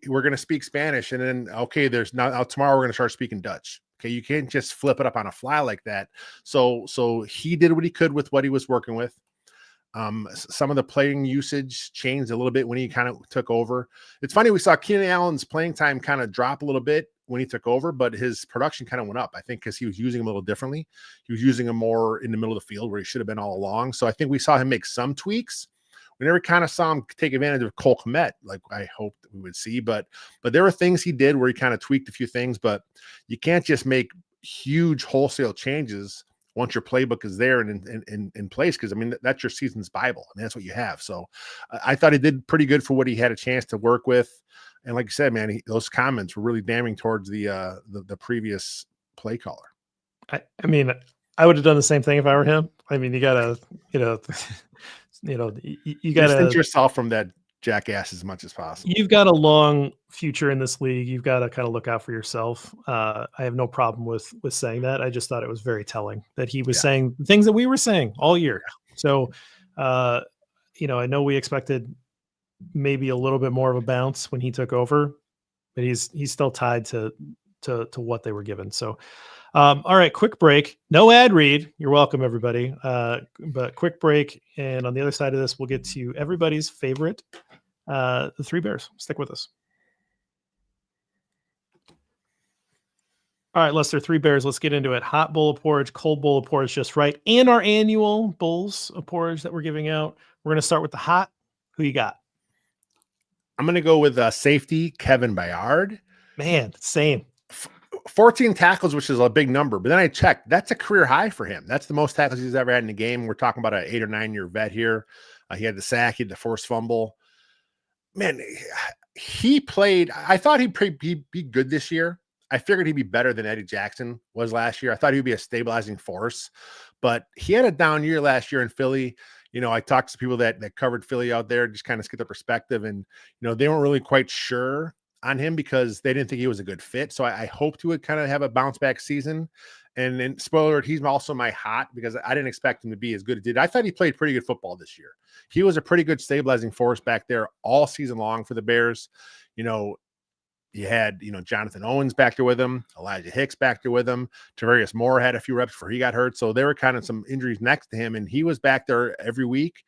we're going to speak Spanish, and then, okay, there's now tomorrow we're going to start speaking Dutch. Okay, you can't just flip it up on a fly like that. So he did what he could with what he was working with. Some of the playing usage changed a little bit when he kind of took over. It's funny, we saw Keenan Allen's playing time kind of drop a little bit when he took over, but his production kind of went up, I think, because he was using him a little differently. He was using him more in the middle of the field where he should have been all along. So I think we saw him make some tweaks. We never kind of saw him take advantage of Cole Kmet, like I hoped we would see, but there were things he did where he kind of tweaked a few things, but you can't just make huge wholesale changes once your playbook is there and in place, because I mean, that's your season's Bible. I mean, that's what you have. So I thought he did pretty good for what he had a chance to work with. And like you said, man, those comments were really damning towards the previous play caller. I mean, I would have done the same thing if I were him. I mean, you gotta, you gotta distance yourself from that jackass as much as possible. You've got a long future in this league. You've got to kind of look out for yourself. I have no problem with saying that. I just thought it was very telling that he was saying things that we were saying all year. So, I know we expected maybe a little bit more of a bounce when he took over, but he's still tied to what they were given. So, all right, quick break. No ad read. You're welcome, everybody. But quick break. And on the other side of this, we'll get to everybody's favorite, the Three Bears. Stick with us. All right, Lester, Three Bears. Let's get into it. Hot bowl of porridge, cold bowl of porridge, just right. And our annual bowls of porridge that we're giving out. We're going to start with the hot. Who you got? I'm going to go with safety, Kevin Byard. Man, same. 14 tackles, which is a big number. But then I checked. That's a career high for him. That's the most tackles he's ever had in a game. We're talking about an 8 or 9 year vet here. He had the sack. He had the forced fumble. Man, he played. I thought he'd be good this year. I figured he'd be better than Eddie Jackson was last year. I thought he would be a stabilizing force. But he had a down year last year in Philly. I talked to people that covered Philly out there, just kind of get the perspective. And, they weren't really quite sure on him because they didn't think he was a good fit. So I hoped he would kind of have a bounce back season. And then, spoiler alert, he's also my hot because I didn't expect him to be as good as he did. I thought he played pretty good football this year. He was a pretty good stabilizing force back there all season long for the Bears. You You had, Jonathan Owens back there with him, Elijah Hicks back there with him. Tavarius Moore had a few reps before he got hurt. So there were kind of some injuries next to him, and he was back there every week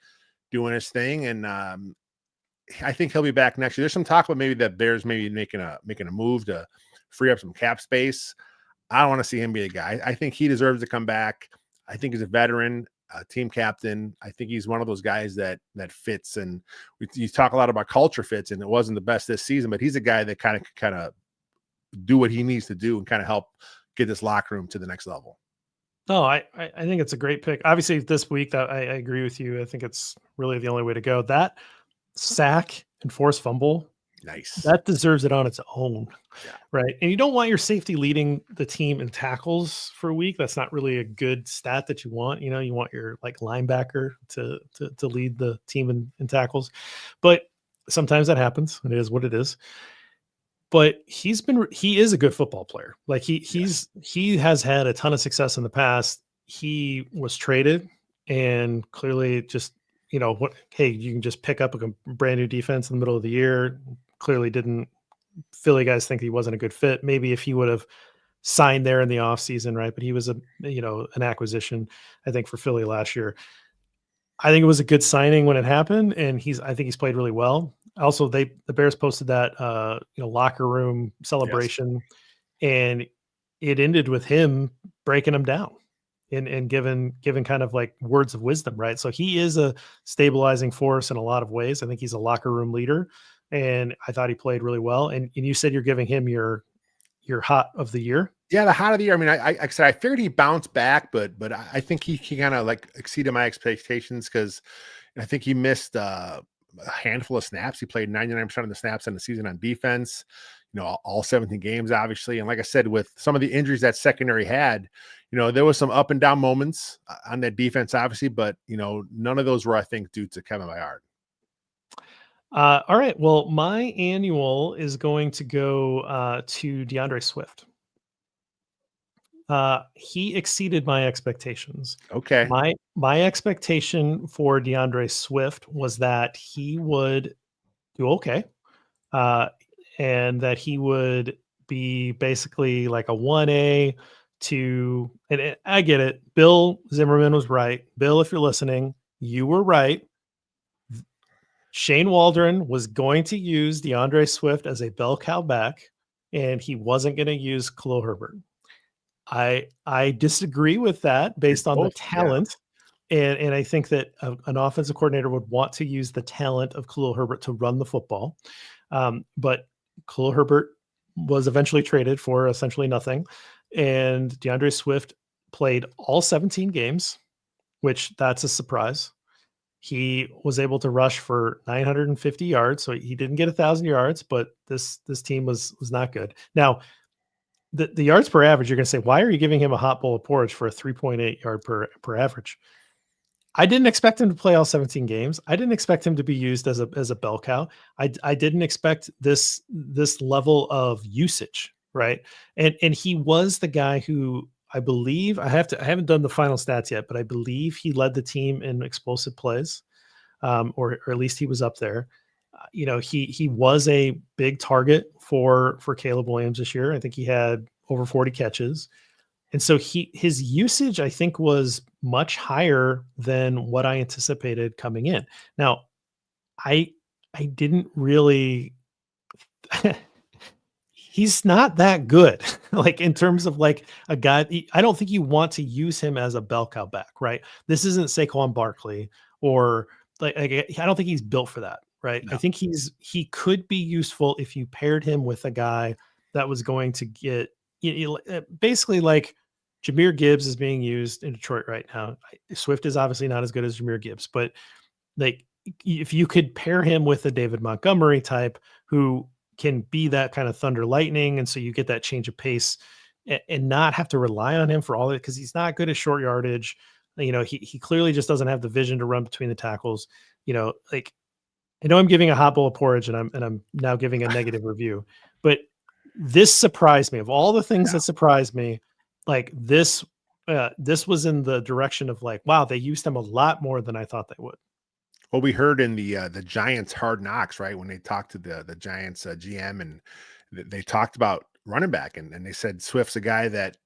doing his thing. And I think he'll be back next year. There's some talk about maybe that Bears maybe making a move to free up some cap space. I don't want to see him be a guy. I think he deserves to come back. I think he's a veteran, team captain. I think he's one of those guys that fits. And you talk a lot about culture fits, and it wasn't the best this season, but he's a guy that kind of do what he needs to do and kind of help get this locker room to the next level. No, I think it's a great pick. Obviously, this week that I agree with you. I think it's really the only way to go. That sack and forced fumble, Nice. that deserves it on its own, Yeah. right? And you don't want your safety leading the team in tackles for a week. That's not really a good stat that you want. You want your like linebacker to lead the team in tackles, but sometimes that happens, and it is what it is. But he is a good football player. Like he has had a ton of success in the past. He was traded, and clearly just, hey, you can just pick up a brand new defense in the middle of the year. Clearly didn't Philly guys think he wasn't a good fit. Maybe if he would have signed there in the offseason, right? But he was an acquisition, I think, for Philly last year. I think it was a good signing when it happened, and I think he's played really well. Also, the Bears posted that locker room celebration, and it ended with him breaking them down and given kind of like words of wisdom, right? So he is a stabilizing force in a lot of ways. I think he's a locker room leader, and I thought he played really well. And you said you're giving him your hot of the year. Yeah, the hot of the year. I mean, I said I figured he bounced back, but I think he kind of like exceeded my expectations because I think he missed a handful of snaps. He played 99% of the snaps in the season on defense. All 17 games, obviously. And like I said, with some of the injuries that secondary had, there was some up and down moments on that defense, obviously, but none of those were, I think, due to Kevin Byard. All right. Well, my annual is going to go to DeAndre Swift. He exceeded my expectations. Okay. My expectation for DeAndre Swift was that he would do okay, and that he would be basically like a 1A to, and I get it. Bill Zimmerman was right. Bill, if you're listening, you were right. Shane Waldron was going to use DeAndre Swift as a bell cow back, and he wasn't going to use Khalil Herbert. I disagree with that based on the talent. Yeah. And I think that an offensive coordinator would want to use the talent of Khalil Herbert to run the football. But Khalil Herbert was eventually traded for essentially nothing. And DeAndre Swift played all 17 games, which that's a surprise. He was able to rush for 950 yards. So he didn't get 1,000 yards, but this team was not good. Now, the yards per average, you're going to say, why are you giving him a hot bowl of porridge for a 3.8 yard per average? I didn't expect him to play all 17 games. I didn't expect him to be used as a bell cow. I didn't expect this level of usage, right? And he was the guy who, I believe, I haven't done the final stats yet, but I believe he led the team in explosive plays, or at least he was up there. He was a big target for Caleb Williams this year. I think he had over 40 catches. And so his usage, I think, was much higher than what I anticipated coming in. Now, I didn't really he's not that good. Like in terms of like a guy, I don't think you want to use him as a bell cow back, right? This isn't Saquon Barkley, or like I don't think he's built for that. Right. No. I think he could be useful if you paired him with a guy that was going to get basically like Jahmyr Gibbs is being used in Detroit right now. Swift is obviously not as good as Jahmyr Gibbs, but like if you could pair him with a David Montgomery type who can be that kind of thunder lightning. And so you get that change of pace and not have to rely on him for all of it, because he's not good at short yardage. He clearly just doesn't have the vision to run between the tackles. Like, I know I'm giving a hot bowl of porridge and I'm now giving a negative review, but this surprised me. Of all the things that surprised me, like this was in the direction of like, wow, they used him a lot more than I thought they would. Well, we heard in the Giants Hard Knocks, right, when they talked to the Giants GM and they talked about running back, and they said Swift's a guy that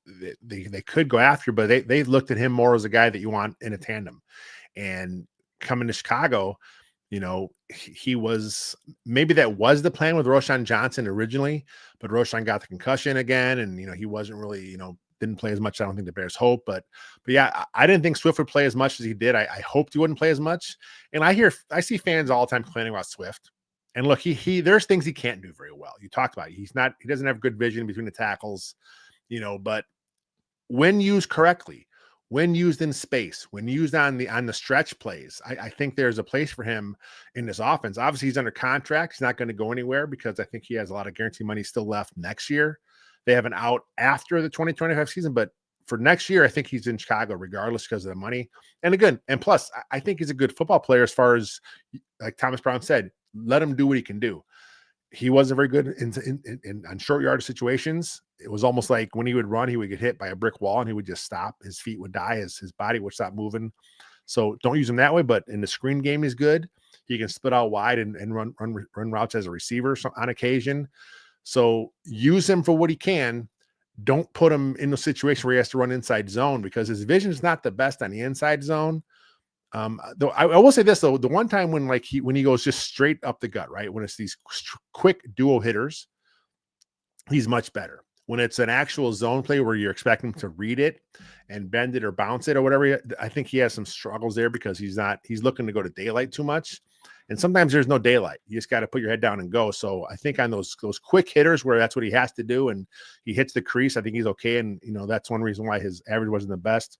they could go after, but they looked at him more as a guy that you want in a tandem. And coming to Chicago, he was, maybe that was the plan with Roshan Johnson originally, but Roshan got the concussion again, and he wasn't really, didn't play as much. I don't think the Bears hope, but yeah, I didn't think Swift would play as much as he did. I hoped he wouldn't play as much. And I see fans all the time complaining about Swift. And look, there's things he can't do very well. You talked about it. He doesn't have good vision between the tackles, but when used correctly, when used in space, when used on the stretch plays, I think there's a place for him in this offense. Obviously, he's under contract. He's not going to go anywhere because I think he has a lot of guarantee money still left next year. They have an out after the 2025 season, but for next year, I think he's in Chicago regardless because of the money. And again, and plus, I think he's a good football player as far as, like Thomas Brown said, let him do what he can do. He wasn't very good in on short yardage situations. It was almost like when he would run, he would get hit by a brick wall and he would just stop. His feet would die, his body would stop moving. So don't use him that way. But in the screen game, he's good. He can split out wide and run routes as a receiver on occasion. So use him for what he can. Don't put him in a situation where he has to run inside zone because his vision is not the best on the inside zone. Though I will say this though, the one time when he goes just straight up the gut, right? When it's these quick duo hitters, he's much better. When it's an actual zone play where you're expecting him to read it and bend it or bounce it or whatever, I think he has some struggles there because he's looking to go to daylight too much. And sometimes there's no daylight. You just got to put your head down and go. So I think on those quick hitters where that's what he has to do and he hits the crease, I think he's okay. And that's one reason why his average wasn't the best.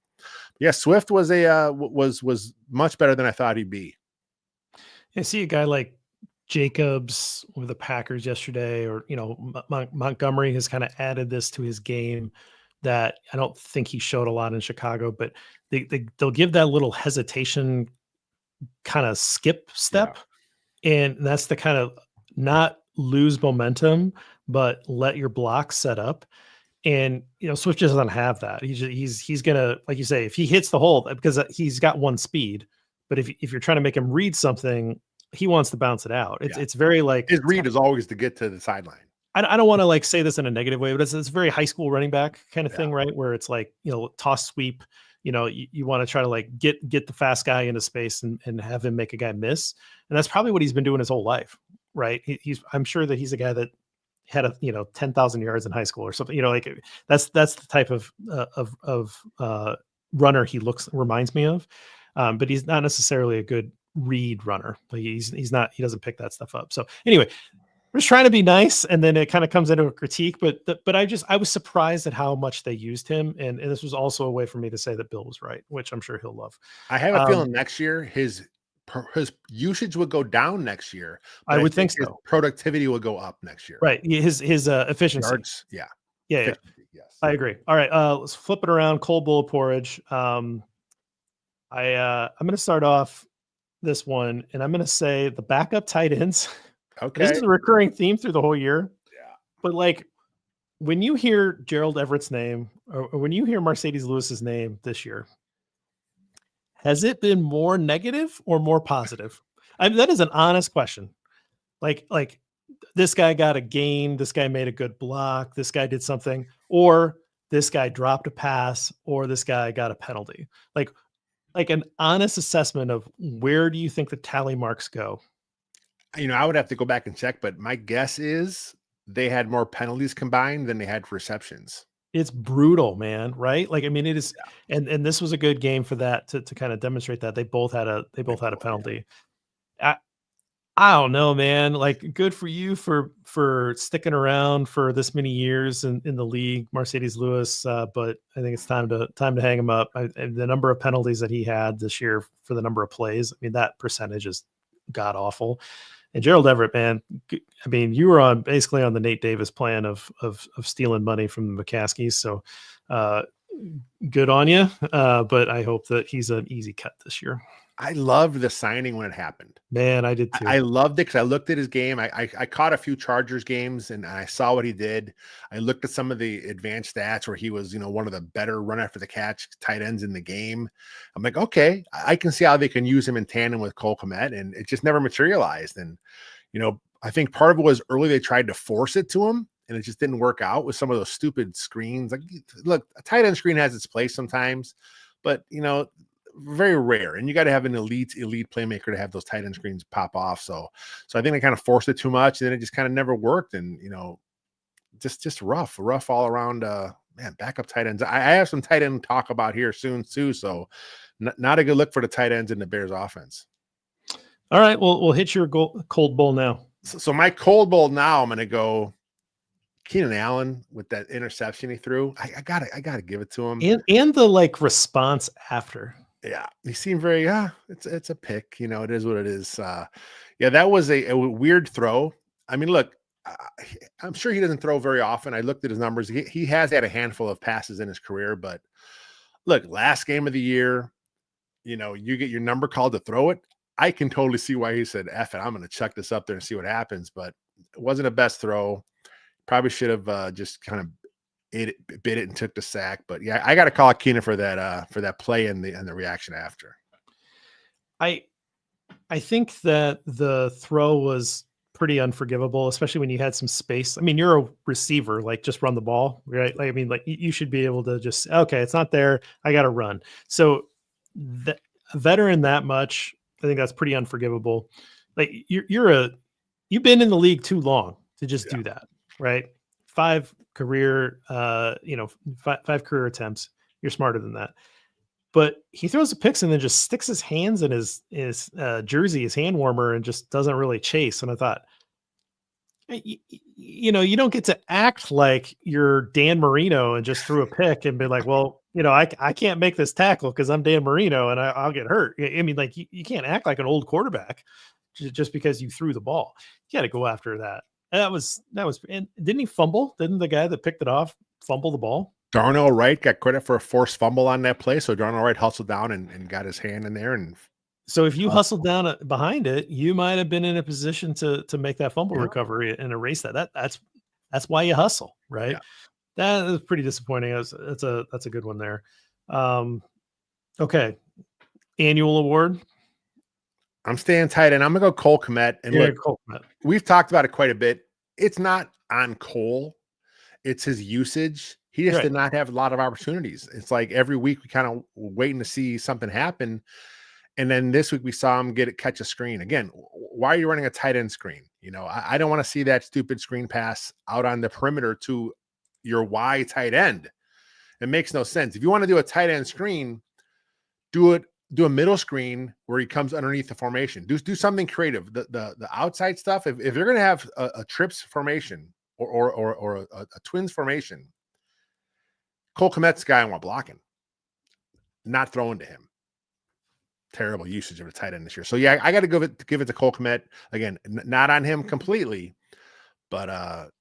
Yeah, Swift was was much better than I thought he'd be. I see a guy like Jacobs with the Packers yesterday, or Montgomery has kind of added this to his game that I don't think he showed a lot in Chicago, but they'll give that little hesitation kind of skip step, and that's the kind of not lose momentum, but let your block set up. And Swift just doesn't have that. He's gonna, like you say, if he hits the hole, because he's got one speed, but if you're trying to make him read something, he wants to bounce it out. It's very like his read is always to get to the sideline. I don't want to say this in a negative way, but it's very high school running back kind of thing, right? Where it's like, toss sweep, you want to try to get the fast guy into space and have him make a guy miss. And that's probably what he's been doing his whole life, right? I'm sure that he's a guy that had 10,000 yards in high school or something, that's the type of runner he reminds me of. But he's not necessarily a good read runner. Like he doesn't pick that stuff up. So anyway, we're just trying to be nice, and then it kind of comes into a critique. But I was surprised at how much they used him, and this was also a way for me to say that Bill was right, which I'm sure he'll love. I have a feeling next year his usage would go down next year. I would think so. His productivity will go up next year. Right. His efficiency. Yards, yeah. Yes, I agree. All right. Let's flip it around. Cold bowl porridge. I'm going to start off this one, and I'm going to say the backup tight ends. Okay. This is a recurring theme through the whole year. Yeah. But when you hear Gerald Everett's name, or when you hear Mercedes Lewis's name this year, has it been more negative or more positive? That is an honest question. Like this guy got a gain, this guy made a good block, this guy did something, or this guy dropped a pass, or this guy got a penalty. Like an honest assessment of where do you think the tally marks go? I would have to go back and check, but my guess is they had more penalties combined than they had receptions. It's brutal, man. Right? It is, and this was a good game for that to kind of demonstrate that they both had a penalty. Yeah. I don't know, man. Good for you for sticking around for this many years in the league, Mercedes Lewis. But I think it's time to hang him up. And the number of penalties that he had this year for the number of plays, that percentage is god awful. And Gerald Everett, man, you were basically on the Nate Davis plan of stealing money from the McCaskies. So good on you. But I hope that he's an easy cut this year. I loved the signing when it happened. Man, I did too. I loved it because I looked at his game. I caught a few Chargers games and I saw what he did. I looked at some of the advanced stats where he was, one of the better run after the catch tight ends in the game. I'm like, okay, I can see how they can use him in tandem with Cole Kmet, and it just never materialized. And, I think part of it was early they tried to force it to him. and it just didn't work out with some of those stupid screens. Like, look, a tight end screen has its place sometimes, but very rare. And you got to have an elite playmaker to have those tight end screens pop off. So I think they kind of forced it too much, and then it just kind of never worked. And just rough all around. Man, backup tight ends. I have some tight end talk about here soon too. So not a good look for the tight ends in the Bears offense. All right, we'll hit your cold bowl now. So my cold bowl now, I'm going to go Keenan Allen with that interception he threw. I gotta give it to him. And the response after. Yeah, he seemed very it's a pick. It is what it is. Yeah, that was a weird throw. I mean, look, I'm sure he doesn't throw very often. I looked at his numbers. He has had a handful of passes in his career, but look, last game of the year, you get your number called to throw it. I can totally see why he said, F it, I'm going to chuck this up there and see what happens. But it wasn't a best throw. Probably should have just kind of bit it and took the sack. But yeah, I got to call Keenan for that play and the reaction after. I think that the throw was pretty unforgivable, especially when you had some space. I mean, you're a receiver, just run the ball, right? You should be able to just, okay, it's not there, I got to run. So a veteran that much, I think that's pretty unforgivable. You've been in the league too long to just do that, right? 5 career attempts. You're smarter than that. But he throws a picks and then just sticks his hands in his jersey, his hand warmer, and just doesn't really chase. And I thought, you don't get to act like you're Dan Marino and just threw a pick and be like, well, I can't make this tackle because I'm Dan Marino and I'll get hurt. I mean, you can't act like an old quarterback just because you threw the ball. You got to go after that. And that was, and didn't he fumble? Didn't the guy that picked it off fumble the ball? Darnell Wright got credit for a forced fumble on that play. So Darnell Wright hustled down and got his hand in there. And so if you hustled down behind it, you might have been in a position to make that fumble recovery and erase that. That's why you hustle, right? Yeah. That is pretty disappointing. That's a good one there. Okay. Annual award. I'm staying tight end. I'm gonna go Cole Kmet. And look, Cole Kmet. We've talked about it quite a bit. It's not on Cole, it's his usage. He just did not have a lot of opportunities. It's like every week we kind of waiting to see something happen. And then this week we saw him catch a screen. Again, why are you running a tight end screen? I don't want to see that stupid screen pass out on the perimeter to your Y tight end. It makes no sense. If you want to do a tight end screen, do a middle screen where he comes underneath the formation. Do something creative. The outside stuff, if you're going to have a trips formation or a twins formation, Cole Kmet's the guy I want blocking, not throwing to him. Terrible usage of a tight end this year. So yeah, I got to give it to Cole Kmet. Again, not on him completely, but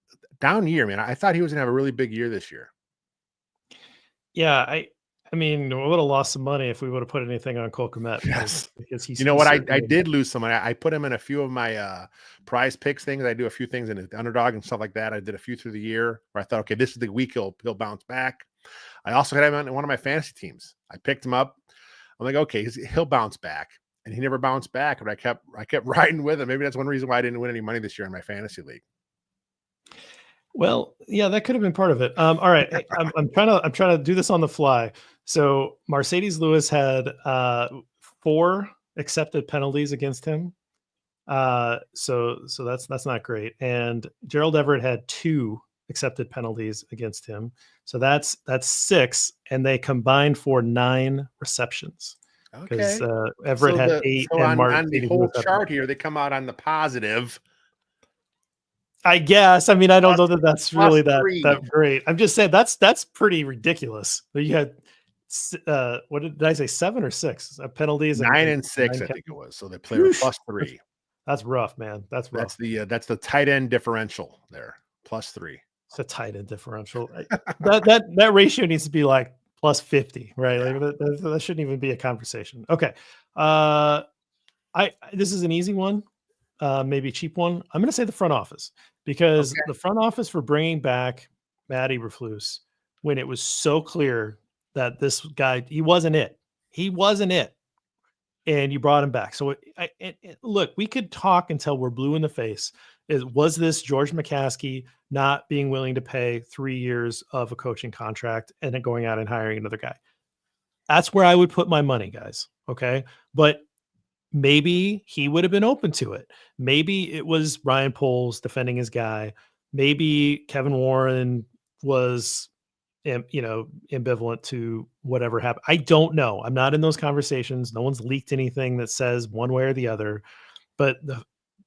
down year, man. I thought he was gonna have a really big year this year. Yeah, I mean, we would have lost some money if we would have put anything on Cole Kmet. Yes, because he's. I did lose some money. I put him in a few of my prize picks things. I do a few things in the underdog and stuff like that. I did a few through the year where I thought, okay, this is the week he'll bounce back. I also had him on one of my fantasy teams. I picked him up. I'm like, okay, he'll bounce back, and he never bounced back. But I kept riding with him. Maybe that's one reason why I didn't win any money this year in my fantasy league. Well, yeah, that could have been part of it. All right, I'm trying to do this on the fly. So Mercedes Lewis had 4 accepted penalties against him. So that's not great. And Gerald Everett had 2 accepted penalties against him. So that's 6, and they combined for 9 receptions. Because Everett had 8. So and on the whole chart here, they come out on the positive. I guess. I mean, I don't know that that's really that great. I'm just saying that's pretty ridiculous. You had what did I say? 7 or 6 penalties? 9 and 6, I think it was. So they play with +3. That's rough, man. That's rough. That's the tight end differential there. +3. It's a tight end differential. that ratio needs to be like +50, right? Yeah. Like that shouldn't even be a conversation. Okay. This is an easy one, maybe a cheap one. I'm going to say the front office, because the front office for bringing back Matt Eberflus when it was so clear that this guy, he wasn't it. and you brought him back. So look, we could talk until we're blue in the face. Was this George McCaskey not being willing to pay 3 years of a coaching contract and then going out and hiring another guy? That's where I would put my money, guys. Okay. But maybe he would have been open to it. Maybe it was Ryan Poles defending his guy. Maybe Kevin Warren was, ambivalent to whatever happened. I don't know. I'm not in those conversations. No one's leaked anything that says one way or the other, but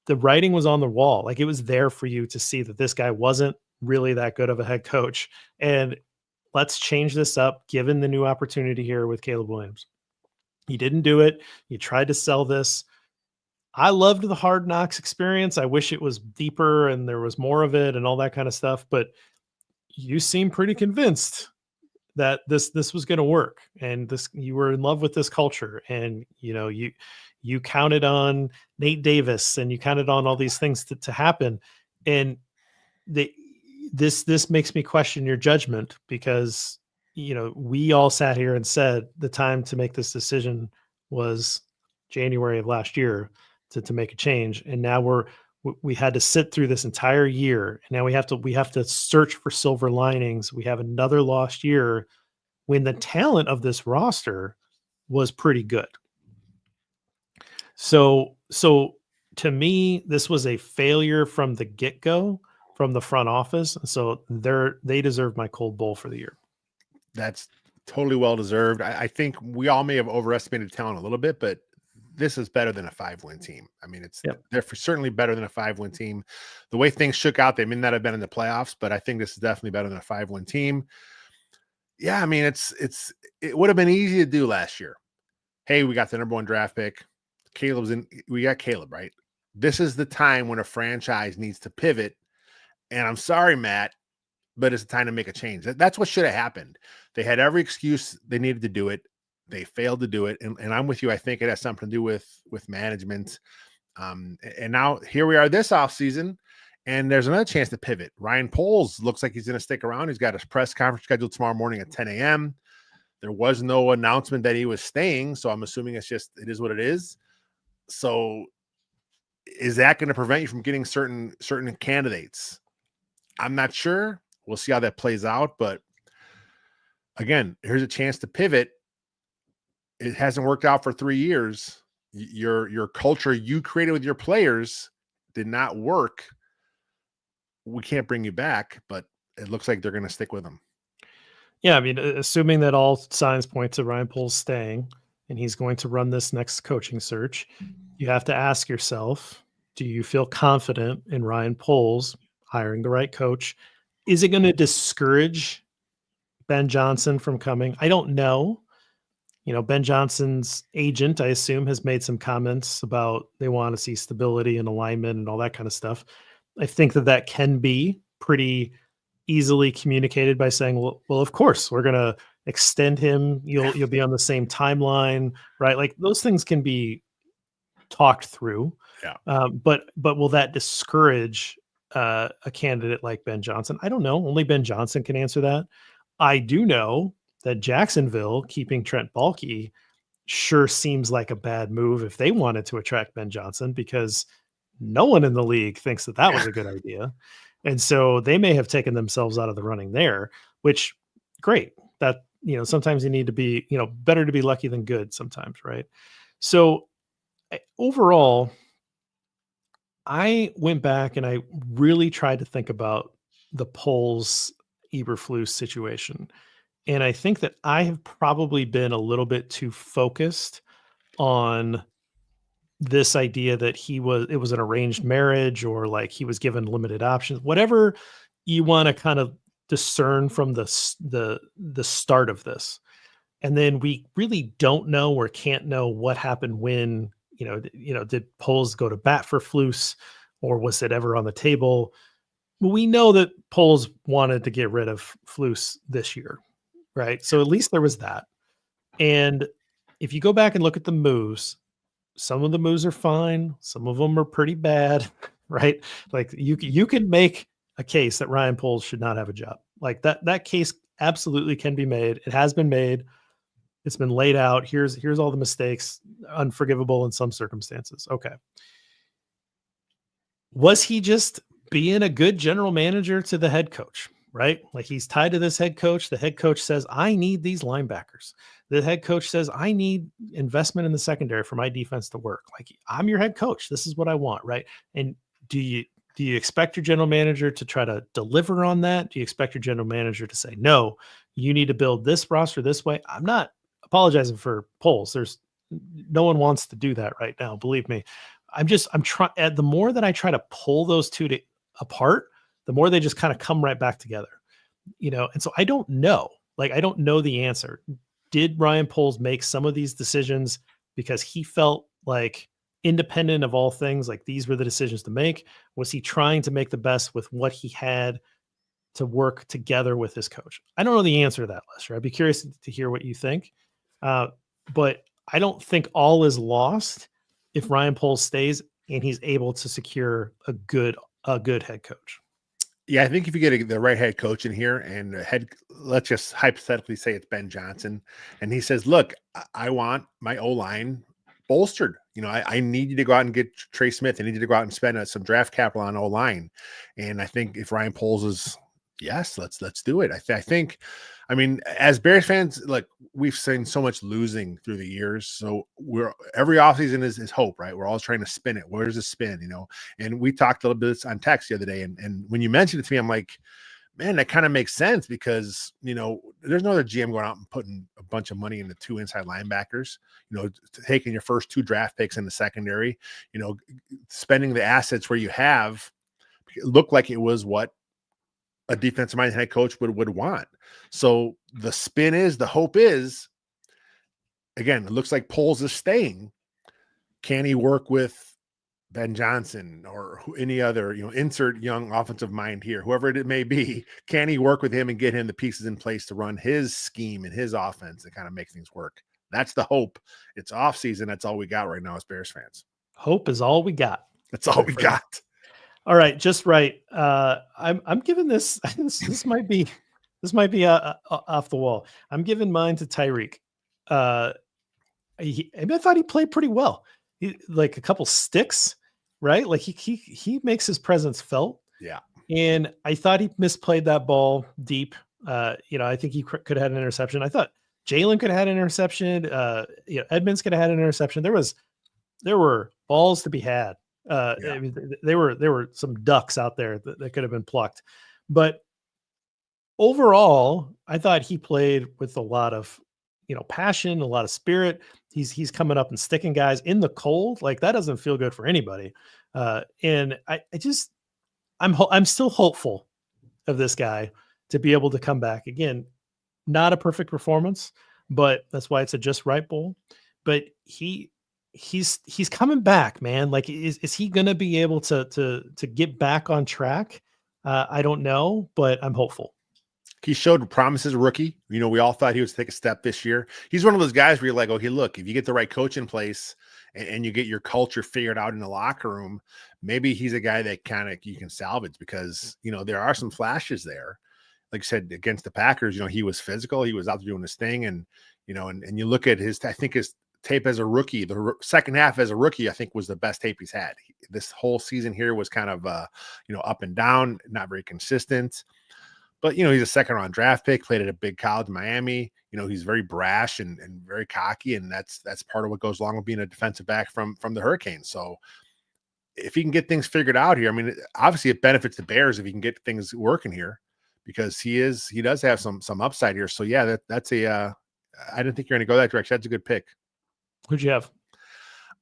the writing was on the wall. Like, it was there for you to see that this guy wasn't really that good of a head coach. And let's change this up, given the new opportunity here with Caleb Williams. You didn't do it. You tried to sell this. I loved the Hard Knocks experience. I wish it was deeper and there was more of it and all that kind of stuff. But you seem pretty convinced that this was going to work, and you were in love with this culture, and you counted on Nate Davis, and you counted on all these things to happen, and this makes me question your judgment, because we all sat here and said the time to make this decision was January of last year to make a change, and now we had to sit through this entire year, and now we have to search for silver linings. We have another lost year when the talent of this roster was pretty good. So to me, this was a failure from the get-go, from the front office. So they deserve my cold bowl for the year. That's totally well deserved. I think we all may have overestimated talent a little bit, but this is better than a 5-win team. I mean, they're certainly better than a 5-win team. The way things shook out, they may not have been in the playoffs, but I think this is definitely better than a 5-win team. Yeah, I mean, it would have been easy to do last year. Hey, we got the number 1 draft pick. We got Caleb, right? This is the time when a franchise needs to pivot. And I'm sorry, Matt, but it's time to make a change. That's what should have happened. They had every excuse they needed to do it. They failed to do it. And I'm with you. I think it has something to do with management. And now here we are this offseason, and there's another chance to pivot. Ryan Poles looks like he's going to stick around. He's got his press conference scheduled tomorrow morning at 10 a.m. There was no announcement that he was staying, so I'm assuming it is what it is. So is that going to prevent you from getting certain candidates? I'm not sure. We'll see how that plays out. But again, here's a chance to pivot. It hasn't worked out for 3 years. Your culture you created with your players did not work. We can't bring you back, but it looks like they're going to stick with them. Yeah, I mean, assuming that all signs point to Ryan Poles staying and he's going to run this next coaching search, you have to ask yourself, do you feel confident in Ryan Poles hiring the right coach? Is it going to discourage Ben Johnson from coming? I don't know. Ben Johnson's agent, I assume, has made some comments about they want to see stability and alignment and all that kind of stuff. I think that can be pretty easily communicated by saying, well, of course, we're going to extend him. You'll be on the same timeline, right? Like, those things can be talked through. Yeah. But will that discourage a candidate like Ben Johnson? I don't know. Only Ben Johnson can answer that. I do know that Jacksonville keeping Trent Baalke sure seems like a bad move if they wanted to attract Ben Johnson, because no one in the league thinks that was a good idea. And so they may have taken themselves out of the running there, which great. That, sometimes you need to be, better to be lucky than good sometimes, right? So overall, I went back and I really tried to think about the Poles Eberflus situation. And I think that I have probably been a little bit too focused on this idea that it was an arranged marriage, or like he was given limited options, whatever you want to kind of discern from the start of this. And then we really don't know or can't know what happened when, did Poles go to bat for Flus, or was it ever on the table? We know that Poles wanted to get rid of Flus this year, right? So at least there was that. And if you go back and look at the moves, some of the moves are fine. Some of them are pretty bad, right? Like you can make a case that Ryan Poles should not have a job. Like that case absolutely can be made. It has been made. It's been laid out. Here's all the mistakes, unforgivable in some circumstances. Okay. Was he just being a good general manager to the head coach, right? Like he's tied to this head coach. The head coach says, I need these linebackers. The head coach says, I need investment in the secondary for my defense to work. Like I'm your head coach. This is what I want, right? And do you expect your general manager to try to deliver on that? Do you expect your general manager to say, no, you need to build this roster this way? I'm not apologizing for polls. There's no one wants to do that right now. Believe me. I'm trying. The more that I try to pull those apart, the more they just kind of come right back together, And so I don't know. Like I don't know the answer. Did Ryan Poles make some of these decisions because he felt like independent of all things, like these were the decisions to make? Was he trying to make the best with what he had to work together with his coach? I don't know the answer to that, Lester. I'd be curious to hear what you think. But I don't think all is lost if Ryan Poles stays and he's able to secure a good head coach. Yeah, I think if you get the right head coach in here and let's just hypothetically say it's Ben Johnson, and he says, look, I want my O-line bolstered. I need you to go out and get Trey Smith. I need you to go out and spend some draft capital on O-line. And I think if Ryan Poles is, yes, let's do it. I mean, as Bears fans, like we've seen so much losing through the years. So every offseason is hope, right? We're always trying to spin it. Where's the spin, And we talked a little bit on text the other day. And when you mentioned it to me, I'm like, man, that kind of makes sense because, there's no other GM going out and putting a bunch of money into 2 inside linebackers, taking your first 2 draft picks in the secondary, spending the assets where you have. It looked like it was what a defensive minded head coach would want. So the hope is, again, it looks like Poles is staying. Can he work with Ben Johnson or any other, insert young offensive mind here, whoever it may be? Can he work with him and get him the pieces in place to run his scheme and his offense and kind of make things work? That's the hope. It's off season. That's all we got right now as Bears fans. Hope is all we got. That's all we got. All right, just right. I'm giving this. This might be off the wall. I'm giving mine to Tyreek. I thought he played pretty well. Like a couple sticks, right? Like he makes his presence felt. Yeah. And I thought he misplayed that ball deep. I think he could have had an interception. I thought Jalen could have had an interception. Edmonds could have had an interception. There were balls to be had. I mean, there were some ducks out there that could have been plucked, but overall, I thought he played with a lot of, passion, a lot of spirit. He's coming up and sticking guys in the cold. Like that doesn't feel good for anybody. And I'm still hopeful of this guy to be able to come back again. Not a perfect performance, but that's why it's a just right bowl. But he's coming back, man. Like, is he going to be able to get back on track? I don't know, but I'm hopeful. He showed promise as a rookie. We all thought he was take a step this year. He's one of those guys where you're like, okay, look, if you get the right coach in place and you get your culture figured out in the locker room, maybe he's a guy that kind of you can salvage because, there are some flashes there. Like I said, against the Packers, he was physical. He was out there doing his thing. And, and you look at his tape as a rookie, the second half as a rookie, I think was the best tape he's had. This whole season here was kind of, up and down, not very consistent. But, he's a second-round draft pick, played at a big college in Miami. He's very brash and very cocky, and that's part of what goes along with being a defensive back from the Hurricanes. So if he can get things figured out here, I mean, obviously it benefits the Bears if he can get things working here because he does have some upside here. So, yeah, that's I didn't think you're going to go that direction. That's a good pick. Who'd you have?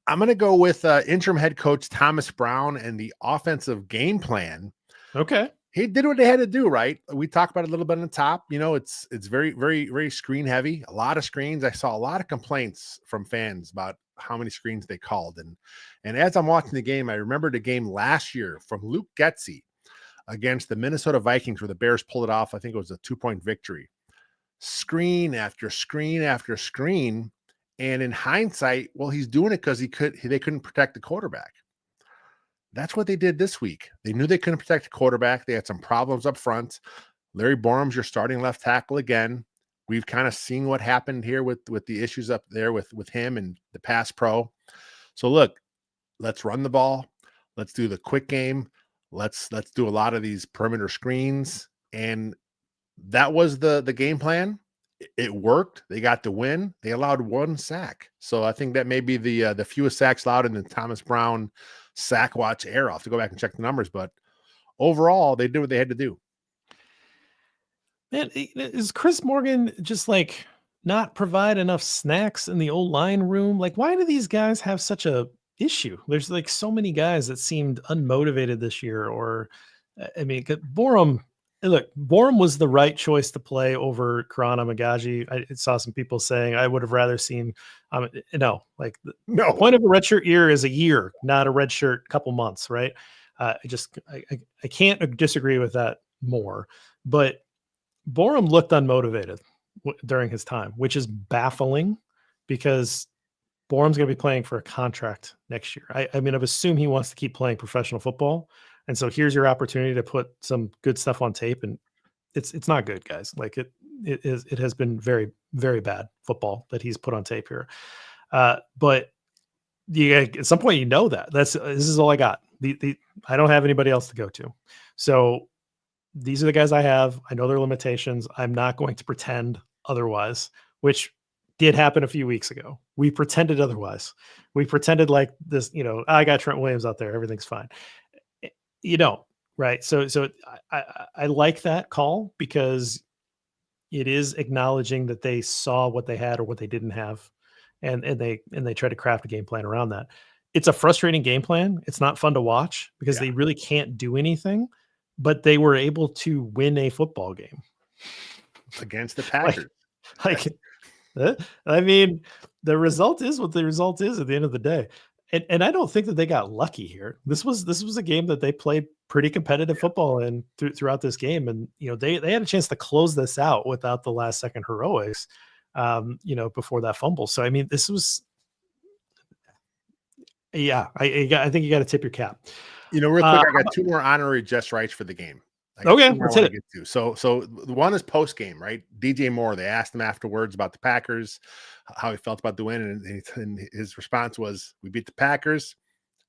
I'm going to go with interim head coach Thomas Brown and the offensive game plan. Okay. He did what they had to do, right? We talked about it a little bit on the top. It's very, very, very screen heavy. A lot of screens. I saw a lot of complaints from fans about how many screens they called. And as I'm watching the game, I remember the game last year from Luke Getsy against the Minnesota Vikings where the Bears pulled it off. I think it was a 2-point victory. Screen after screen after screen. And in hindsight, well, he's doing it because they couldn't protect the quarterback. That's what they did this week. They knew they couldn't protect the quarterback. They had some problems up front. Larry Borum's your starting left tackle again. We've kind of seen what happened here with the issues up there with him and the pass pro. So look, let's run the ball. Let's do the quick game. Let's do a lot of these perimeter screens. And that was the game plan. It worked. They got the win. They allowed 1 sack. So I think that may be the fewest sacks allowed in the Thomas Brown sack watch era. I'll have to go back and check the numbers, but overall, they did what they had to do. Man, is Chris Morgan just like not provide enough snacks in the old line room? Like, why do these guys have such a issue? There's like so many guys that seemed unmotivated this year, or I mean, Borum. Look, Borum was the right choice to play over Karana Magaji. I saw some people saying I would have rather seen. No, like the point of a redshirt year is a year, not a redshirt couple months, right? I can't disagree with that more. But Borum looked unmotivated during his time, which is baffling because Borum's going to be playing for a contract next year. I mean, I've assumed he wants to keep playing professional football. And so here's your opportunity to put some good stuff on tape. And it's not good, guys. Like it has been very, very bad football that he's put on tape here. But at some point, this is all I got. I don't have anybody else to go to. So these are the guys I have. I know their limitations. I'm not going to pretend otherwise, which did happen a few weeks ago. We pretended otherwise. We pretended like this, I got Trent Williams out there. Everything's fine. Right. So I like that call because it is acknowledging that they saw what they had or what they didn't have. And they try to craft a game plan around that. It's a frustrating game plan. It's not fun to watch because they really can't do anything, but they were able to win a football game against the Packers. I mean, the result is what the result is at the end of the day. And I don't think that they got lucky here. This was a game that they played pretty competitive football in throughout this game. And, they had a chance to close this out without the last second heroics, before that fumble. So, I mean, this was, I think you got to tip your cap. Real quick, I got 2 more honorary just rights for the game. Okay, let's hit it. So the one is post game, right? DJ Moore. They asked him afterwards about the Packers, how he felt about the win, and his response was, "We beat the Packers.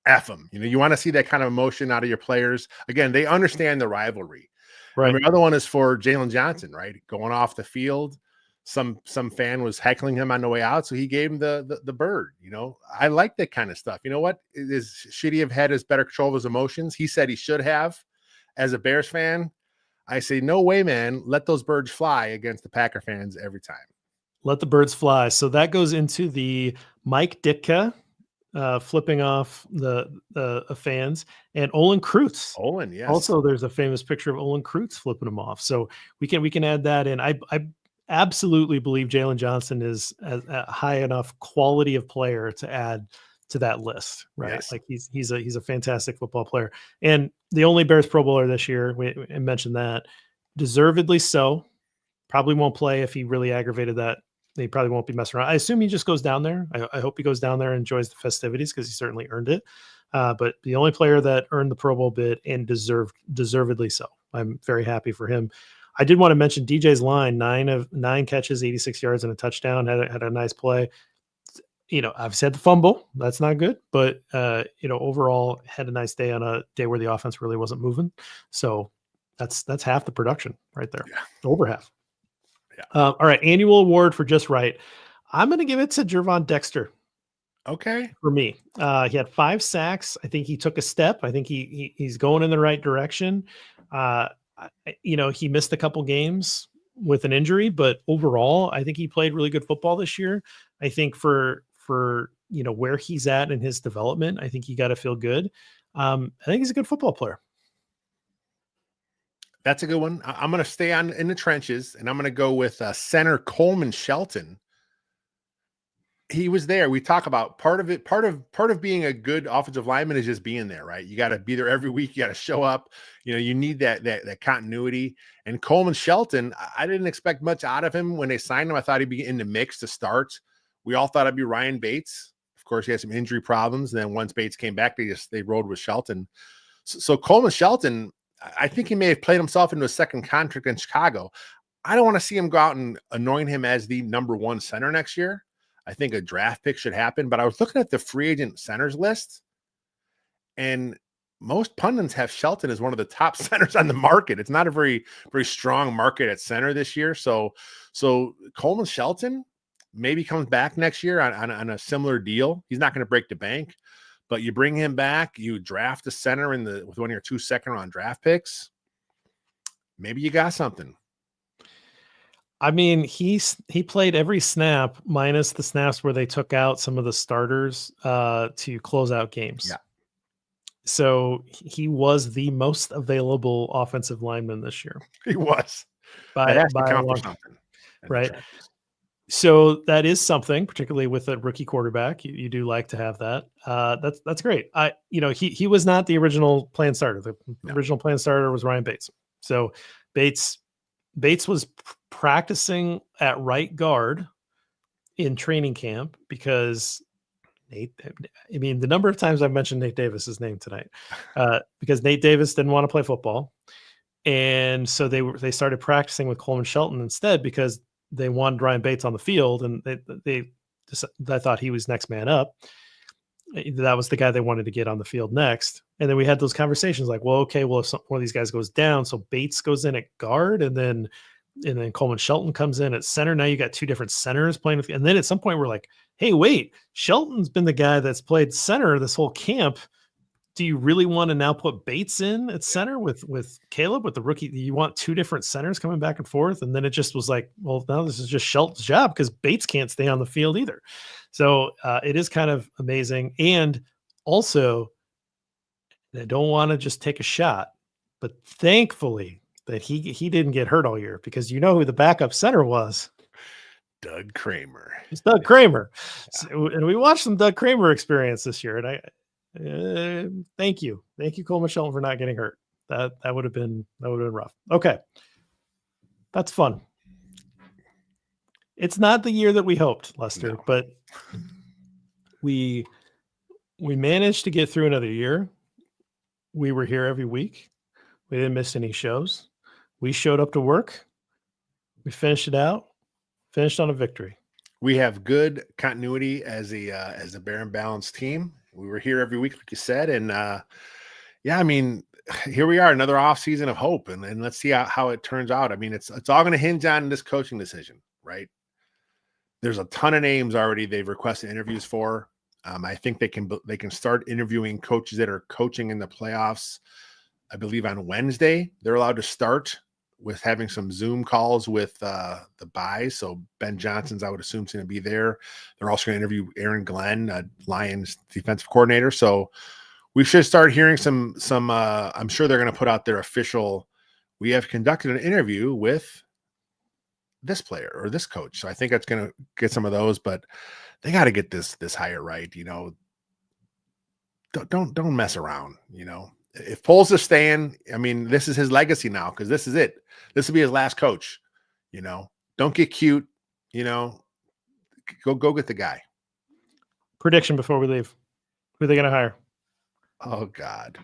F them." You want to see that kind of emotion out of your players. Again, they understand the rivalry. Right. And the other one is for Jalen Johnson, right? Going off the field, some fan was heckling him on the way out, so he gave him the bird. I like that kind of stuff. You know what? Should he have had his better control of his emotions? He said he should have. As a Bears fan, I say, no way, man. Let those birds fly against the Packer fans every time. Let the birds fly. So that goes into the Mike Ditka flipping off the fans, and Olin Kreutz. Olin, yes. Also, there's a famous picture of Olin Kreutz flipping them off. So we can add that in. I absolutely believe Jalen Johnson is a high enough quality of player to add to that list, right? Yes. Like he's a fantastic football player, and the only Bears Pro Bowler this year. We mentioned that, deservedly so. Probably won't play if he really aggravated that. He probably won't be messing around. I assume he just goes down there. I hope he goes down there and enjoys the festivities because he certainly earned it. But the only player that earned the Pro Bowl bid and deservedly so. I'm very happy for him. I did want to mention DJ's line: 9 of 9 catches, 86 yards, and a touchdown. Had a nice play. I've said the fumble. That's not good, but overall had a nice day on a day where the offense really wasn't moving. So that's half the production right there. Yeah. Over half. Yeah. All right. Annual award for just right. I'm going to give it to Gervon Dexter. Okay. For me, he had 5 sacks. I think he took a step. I think he's going in the right direction. He missed a couple games with an injury, but overall, I think he played really good football this year. I think for where he's at in his development, I think you got to feel good. I think he's a good football player. That's a good one. I'm going to stay in the trenches, and I'm going to go with center Coleman Shelton. He was there. We talk about part of being a good offensive lineman is just being there, right? You got to be there every week. You got to show up. You need that continuity. And Coleman Shelton, I didn't expect much out of him when they signed him. I thought he'd be in the mix to start. We all thought it'd be Ryan Bates. Of course, he had some injury problems. And then once Bates came back, they rolled with Shelton. So Coleman Shelton, I think he may have played himself into a second contract in Chicago. I don't want to see him go out and anoint him as the number one center next year. I think a draft pick should happen. But I was looking at the free agent centers list, and most pundits have Shelton as one of the top centers on the market. It's not a very, very strong market at center this year. So Coleman Shelton maybe comes back next year on a similar deal. He's not going to break the bank, but you bring him back, you draft a center with one of your 2 second-round draft picks. Maybe you got something. I mean, he played every snap minus the snaps where they took out some of the starters to close out games. Yeah. So he was the most available offensive lineman this year. He was. By That has to a count for long, something. right? So that is something, particularly with a rookie quarterback. You do like to have that. That's great. He was not the original plan starter. The original plan starter was Ryan Bates. So Bates was practicing at right guard in training camp because the number of times I've mentioned Nate Davis's name tonight, because Nate Davis didn't want to play football. And so they started practicing with Coleman Shelton instead because they wanted Ryan Bates on the field, and they thought he was next man up. That was the guy they wanted to get on the field next. And then we had those conversations like, well, okay, well, if one of these guys goes down, so Bates goes in at guard, and then Coleman Shelton comes in at center. Now you got 2 different centers playing with, and then at some point we're like, hey, wait, Shelton's been the guy that's played center this whole camp. Do you really want to now put Bates in at center with Caleb, with the rookie? You want 2 different centers coming back and forth? And then it just was like, well, now this is just Shelton's job because Bates can't stay on the field either. So it is kind of amazing. And also, I don't want to just take a shot, but thankfully that he didn't get hurt all year, because you know who the backup center was? Doug Kramer. It's Doug Kramer. Yeah. So, and we watched some Doug Kramer experience this year, and thank you, Coleman Shelton, for not getting hurt. That would have been rough. Okay, that's fun. It's not the year that we hoped, Lester, but we managed to get through another year. We were here every week. We didn't miss any shows. We showed up to work. We finished it out. Finished on a victory. We have good continuity as a Bear and Balanced team. We were here every week, like you said, and I mean, here we are, another off season of hope, and let's see how it turns out. I mean, it's all going to hinge on this coaching decision, right? There's a ton of names already they've requested interviews for. I think they can start interviewing coaches that are coaching in the playoffs. I believe on Wednesday they're allowed to start with having some Zoom calls with the buys. So Ben Johnson's, I would assume, is going to be there. They're also going to interview Aaron Glenn, Lions defensive coordinator. So we should start hearing some I'm sure they're going to put out their official, we have conducted an interview with this player or this coach. So I think that's going to get some of those, but they got to get this hire right. Don't mess around. If Poles is staying, I mean, this is his legacy now, because this is it. This will be his last coach. Don't get cute. Go get the guy. Prediction before we leave: who are they going to hire? Oh God.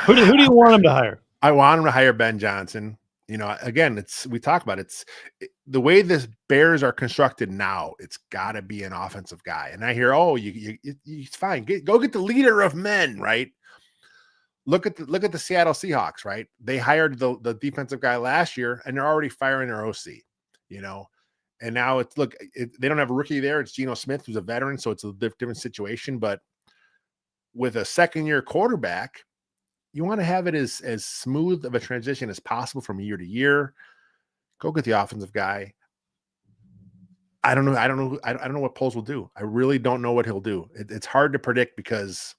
Who do you want him to hire? I want him to hire Ben Johnson. Again, we talk about the way this Bears are constructed now. It's got to be an offensive guy. And I hear, it's fine. Go get the leader of men, right? Look at the Seattle Seahawks, right? They hired the defensive guy last year, and they're already firing their OC. And now they don't have a rookie there. It's Geno Smith, who's a veteran, so it's a different situation. But with a second-year quarterback, you want to have it as smooth of a transition as possible from year to year. Go get the offensive guy. I don't know what Poles will do. I really don't know what he'll do. It's hard to predict because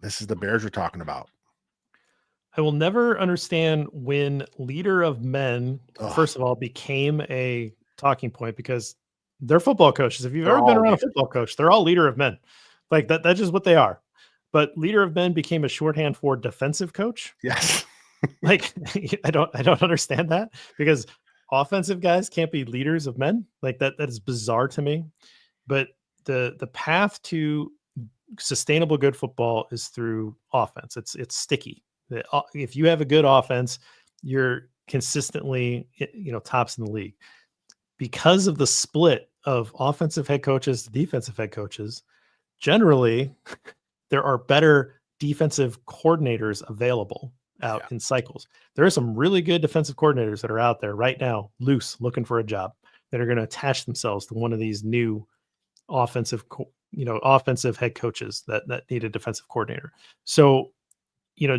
this is the Bears we're talking about. I will never understand when leader of men, first of all, became a talking point, because they're football coaches. If you've ever been around a football coach, they're all leader of men. Like that. That's just what they are. But leader of men became a shorthand for defensive coach. Yes. Like I don't understand that, because offensive guys can't be leaders of men. Like that is bizarre to me. But the path to sustainable good football is through offense. It's sticky. If you have a good offense, you're consistently, tops in the league. Because of the split of offensive head coaches to defensive head coaches, generally there are better defensive coordinators available out in cycles. There are some really good defensive coordinators that are out there right now, loose, looking for a job, that are going to attach themselves to one of these new offensive head coaches that need a defensive coordinator. So,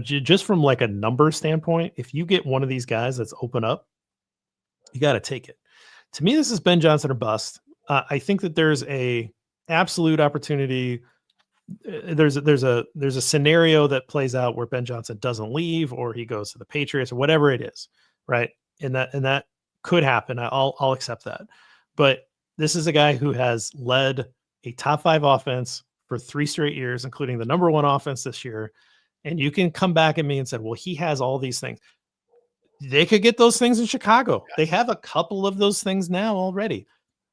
just from like a number standpoint, if you get one of these guys that's open up, you got to take it. To me, this is Ben Johnson or bust. I think that there's a absolute opportunity. There's a scenario that plays out where Ben Johnson doesn't leave, or he goes to the Patriots, or whatever it is, right? And that could happen. I'll accept that. But this is a guy who has led a top 5 offense for 3 straight years, including the number 1 offense this year. And you can come back at me and said, well, he has all these things. They could get those things in Chicago. Yes. They have a couple of those things now already.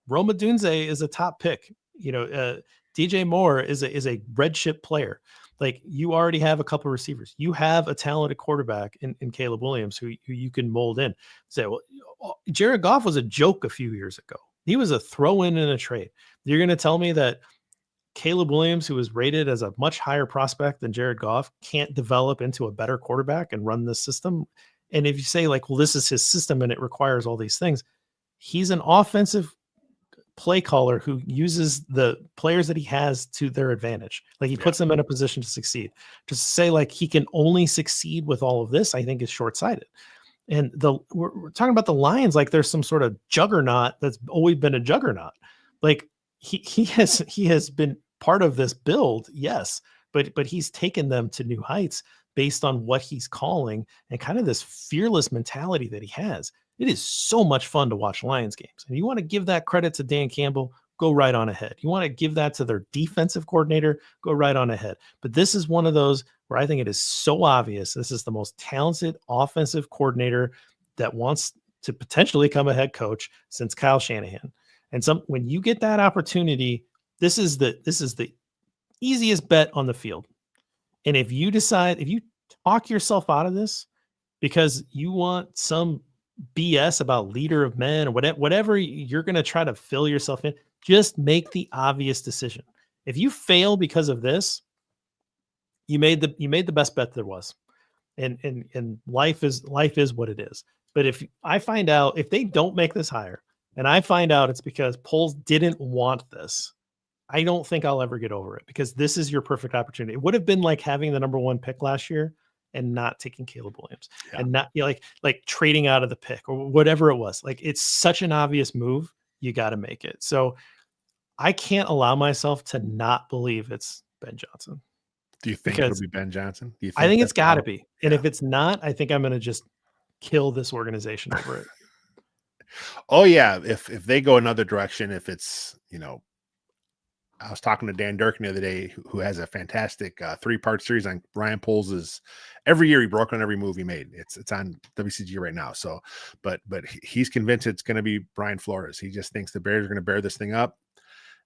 Roma Dunze is a top pick. DJ Moore is a red chip player. Like, you already have a couple of receivers. You have a talented quarterback in Caleb Williams who you can mold in. Say, well, Jared Goff was a joke a few years ago. He was a throw in a trade. You're going to tell me that Caleb Williams, who was rated as a much higher prospect than Jared Goff, can't develop into a better quarterback and run this system? And if you say, like, well, this is his system and it requires all these things, he's an offensive play caller who uses the players that he has to their advantage. Like, he puts them in a position to succeed. To say like he can only succeed with all of this, I think is short-sighted. And we're talking about the Lions like there's some sort of juggernaut that's always been a juggernaut. Like, he has been part of this build, yes, but he's taken them to new heights based on what he's calling and kind of this fearless mentality that he has. It is so much fun to watch Lions games. And you want to give that credit to Dan Campbell, go right on ahead. You want to give that to their defensive coordinator, go right on ahead. But this is one of those where I think it is so obvious. This is the most talented offensive coordinator that wants to potentially become a head coach since Kyle Shanahan. And when you get that opportunity, this is the easiest bet on the field. And if you talk yourself out of this because you want some BS about leader of men or whatever you're going to try to fill yourself in, just make the obvious decision. If you fail because of this, you made the best bet there was. And life is what it is. But if I find out, if they don't make this hire and I find out it's because Poles didn't want this, I don't think I'll ever get over it, because this is your perfect opportunity. It would have been like having the number 1 pick last year and not taking Caleb Williams and not like trading out of the pick or whatever it was. Like, it's such an obvious move. You got to make it. So I can't allow myself to not believe it's Ben Johnson. Do you think it'll be Ben Johnson? Do you think I think it's got to be. And if it's not, I think I'm going to just kill this organization over it. Oh yeah. If they go another direction, if it's, I was talking to Dan Durkin the other day, who has a fantastic 3-part series on Ryan Poles'. Every year he broke on every move he made. It's on WCG right now. So, but he's convinced it's going to be Brian Flores. He just thinks the Bears are going to bear this thing up,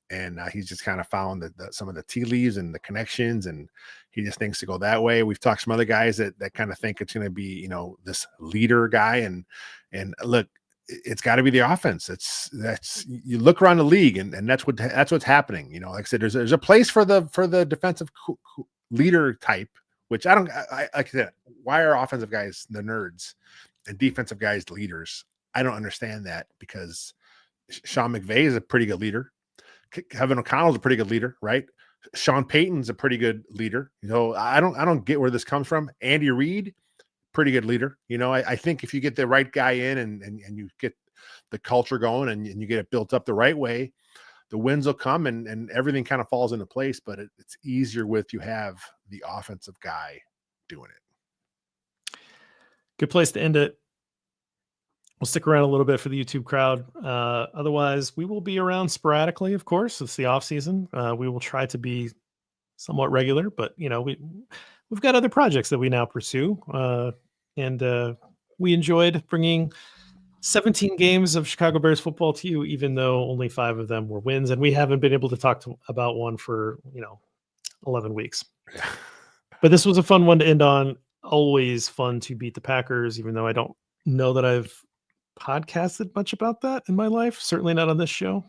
and he's just kind of found some of the tea leaves and the connections, and he just thinks to go that way. We've talked to some other guys that kind of think it's going to be this leader guy, and look. It's got to be the offense. That's you look around the league, and that's what's happening. Like I said, there's a place for the defensive leader type, which I like I said, why are offensive guys the nerds and defensive guys the leaders? I don't understand that, because Sean McVay is a pretty good leader. Kevin O'Connell's a pretty good leader, right? Sean Payton's a pretty good leader. I don't get where this comes from. Andy Reid, pretty good leader. I think if you get the right guy in and you get the culture going and you get it built up the right way, the wins will come and everything kind of falls into place. But it's easier you have the offensive guy doing it. Good place to end it. We'll stick around a little bit for the YouTube crowd. Otherwise, we will be around sporadically, of course. It's the off season. We will try to be somewhat regular, but we've got other projects that we now pursue. And we enjoyed bringing 17 games of Chicago Bears football to you, even though only 5 of them were wins. And we haven't been able to talk about one for, 11 weeks. But this was a fun one to end on. always fun to beat the Packers, even though I don't know that I've podcasted much about that in my life. Certainly not on this show,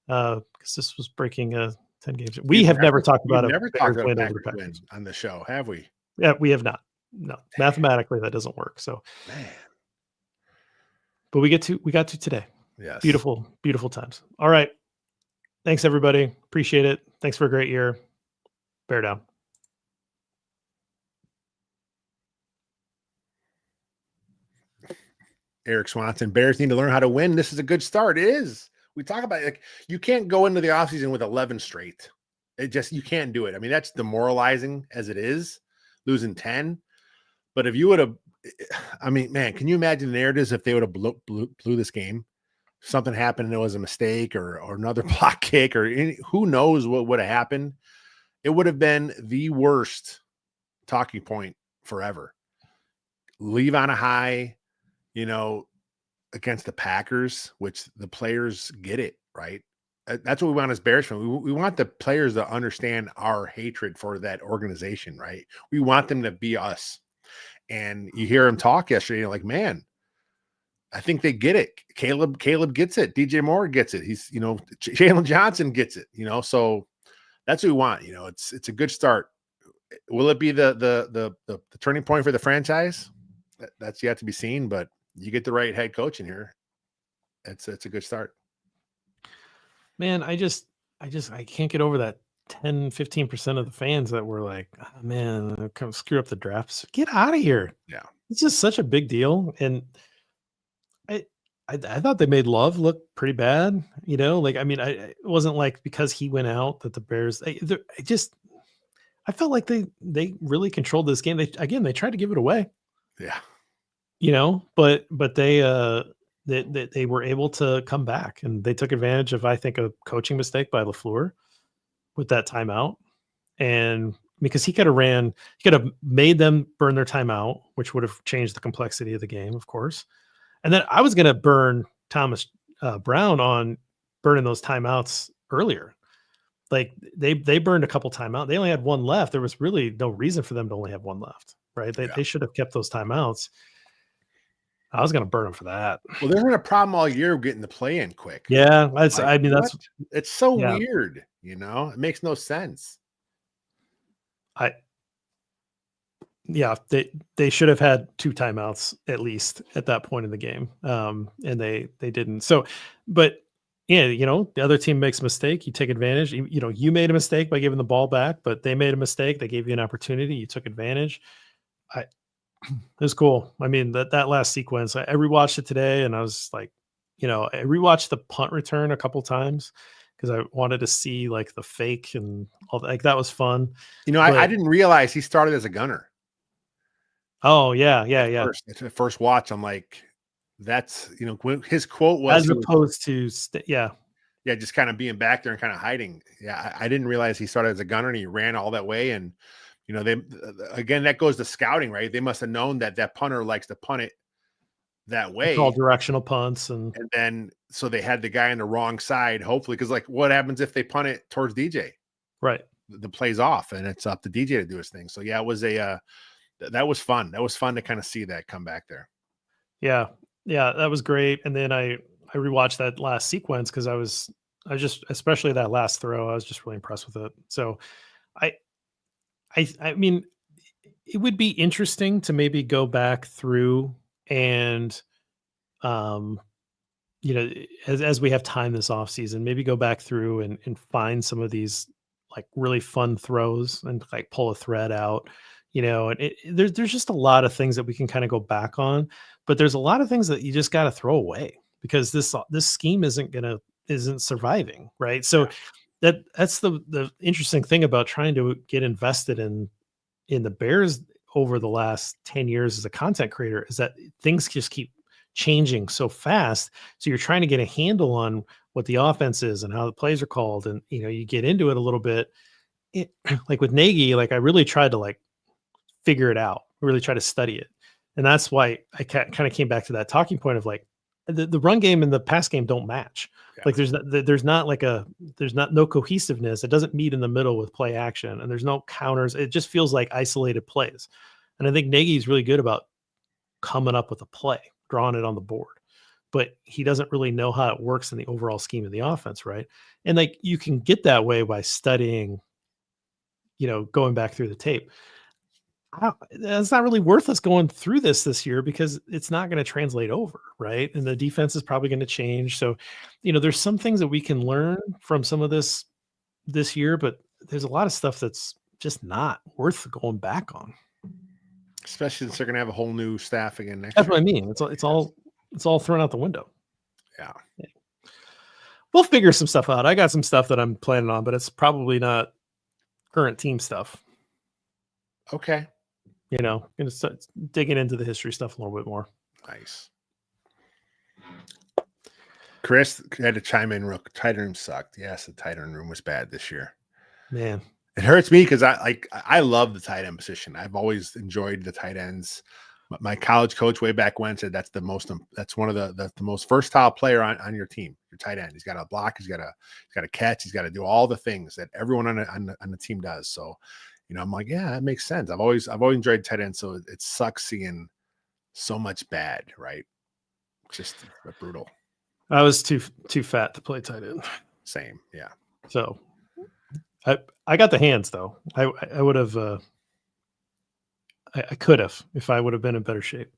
because this was breaking 10 games. We have never talked we've about a never talked Bears about win over the Packers win Packers. on the show, have we? Yeah, we have not. No, mathematically that doesn't work. So, Man, but we got to today. yes. Beautiful, beautiful times. All right. Thanks everybody. Appreciate it. Thanks for a great year. Bear down. Eric Swanson, Bears need to learn how to win. This is a good start. It is. We talk about like you can't go into the offseason with 11 straight. You can't do it. I mean, that's demoralizing as it is, losing 10. But if you would have, I mean, man, can you imagine the narratives if they would have blew this game? Something happened and it was a mistake or another block kick or who knows what would have happened. It would have been the worst talking point forever. Leave on a high, against the Packers, which the players get it, right? That's what we want as Bears fans. We want the players to understand our hatred for that organization, right? We want them to be us. And you hear him talk yesterday, you're like, man, I think they get it. Caleb gets it. DJ Moore gets it. He's, Jalen Johnson gets it, so that's what we want. It's a good start. Will it be the turning point for the franchise? That's yet to be seen, but you get the right head coach in here. It's a good start. Man, I can't get over that 10-15% of the fans that were like, oh, man, come screw up the drafts. Get out of here. Yeah. It's just such a big deal. And I thought they made Love look pretty bad, it wasn't like because he went out that the Bears, I felt like they really controlled this game. They tried to give it away. Yeah. But they were able to come back and they took advantage of, I think, a coaching mistake by LaFleur with that timeout. And because he could have made them burn their timeout, which would have changed the complexity of the game, of course. And then I was going to burn Thomas Brown on burning those timeouts earlier. Like they burned a couple timeouts. They only had one left. There was really no reason for them to only have one left, right? They should have kept those timeouts. I was going to burn them for that. Well, there's been a problem all year getting the play in quick. Yeah. It's so weird. It makes no sense. They should have had two timeouts at least at that point in the game. And they didn't. So, but yeah, the other team makes a mistake. You take advantage. You made a mistake by giving the ball back, but they made a mistake. They gave you an opportunity. You took advantage. It was cool. I mean, that last sequence, I rewatched it today and I was like, I rewatched the punt return a couple times because I wanted to see like the fake and all that. Like that was fun. I didn't realize he started as a gunner. Oh yeah. At the first watch, I'm like, that's his quote was as opposed to just kind of being back there and kind of hiding. Yeah, I didn't realize he started as a gunner and he ran all that way. And they again, that goes to scouting, right? They must have known that punter likes to punt it that way. Call directional punts and then so they had the guy on the wrong side, hopefully, because like what happens if they punt it towards DJ? Right. The play's off and it's up to DJ to do his thing. So yeah, it was that was fun. That was fun to kind of see that come back there. Yeah, that was great. And then I rewatched that last sequence because I was just, especially that last throw, I was just really impressed with it. So I mean, it would be interesting to maybe go back through and, as we have time this off season, maybe go back through and find some of these like really fun throws and like pull a thread out, and there's just a lot of things that we can kind of go back on, but there's a lot of things that you just got to throw away because this scheme isn't surviving. Right. So that's the interesting thing about trying to get invested in the Bears over the last 10 years as a content creator is that things just keep changing so fast. So you're trying to get a handle on what the offense is and how the plays are called. And, you get into it a little bit like with Nagy, like I really tried to like figure it out, really try to study it. And that's why I kind of came back to that talking point of like the run game and the pass game don't match. Yeah. Like there's not no cohesiveness. It doesn't meet in the middle with play action and there's no counters. It just feels like isolated plays. And I think Nagy's really good about coming up with a play, drawing it on the board, but he doesn't really know how it works in the overall scheme of the offense, right? And like you can get that way by studying, going back through the tape. It's not really worth us going through this year because it's not going to translate over, right? And the defense is probably going to change. So, there's some things that we can learn from some of this year, but there's a lot of stuff that's just not worth going back on. Especially since they're going to have a whole new staff again next That's year. what I mean. It's all thrown out the window. Yeah. We'll figure some stuff out. I got some stuff that I'm planning on, but it's probably not current team stuff. Okay. Gonna start digging into the history stuff a little bit more. Nice. Chris had to chime in real. Tight room sucked. Yes, the tight end room was bad this year. Man, it hurts me because I love the tight end position. I've always enjoyed the tight ends. My college coach way back when said that's one of the most versatile player on your team. Your tight end. He's got to block. He's got to catch. He's got to do all the things that everyone on the team does. So, I'm like, yeah, that makes sense. I've always enjoyed tight end. So it sucks seeing so much bad. Right? Just brutal. I was too fat to play tight end. Same. Yeah. So I got the hands though. I would have. I could have if I would have been in better shape.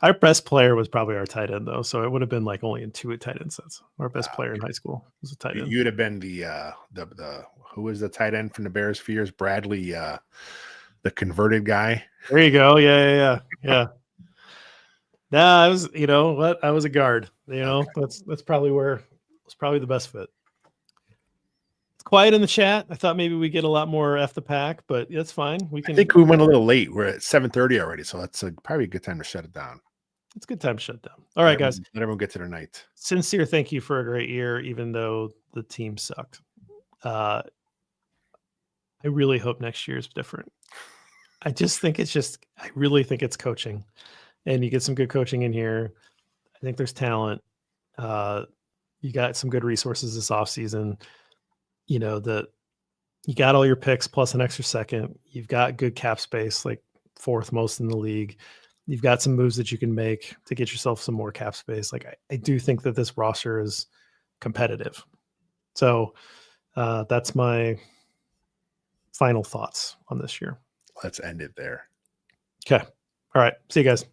Our best player was probably our tight end though, so it would have been like only in 2 tight end sets. Our best player in high school was a tight end. You'd have been the who was the tight end from the Bears for years? Bradley, the converted guy. There you go. Yeah. Nah, I was. You know what? I was a guard. Okay. That's probably where it's probably the best fit. It's quiet in the chat. I thought maybe we get a lot more F the pack, but that's fine. We can. I think we went a little late. We're at 7:30 already, so that's probably a good time to shut it down. It's a good time to shut down. All right, guys. Let everyone get to their night. Sincere thank you for a great year, even though the team sucked. I really hope next year is different. I really think it's coaching, and you get some good coaching in here. I think there's talent. You got some good resources this offseason. You got all your picks plus an extra second. You've got good cap space, like 4th most in the league. You've got some moves that you can make to get yourself some more cap space. Like I do think that this roster is competitive. So that's my final thoughts on this year. Let's end it there. Okay. All right. See you guys.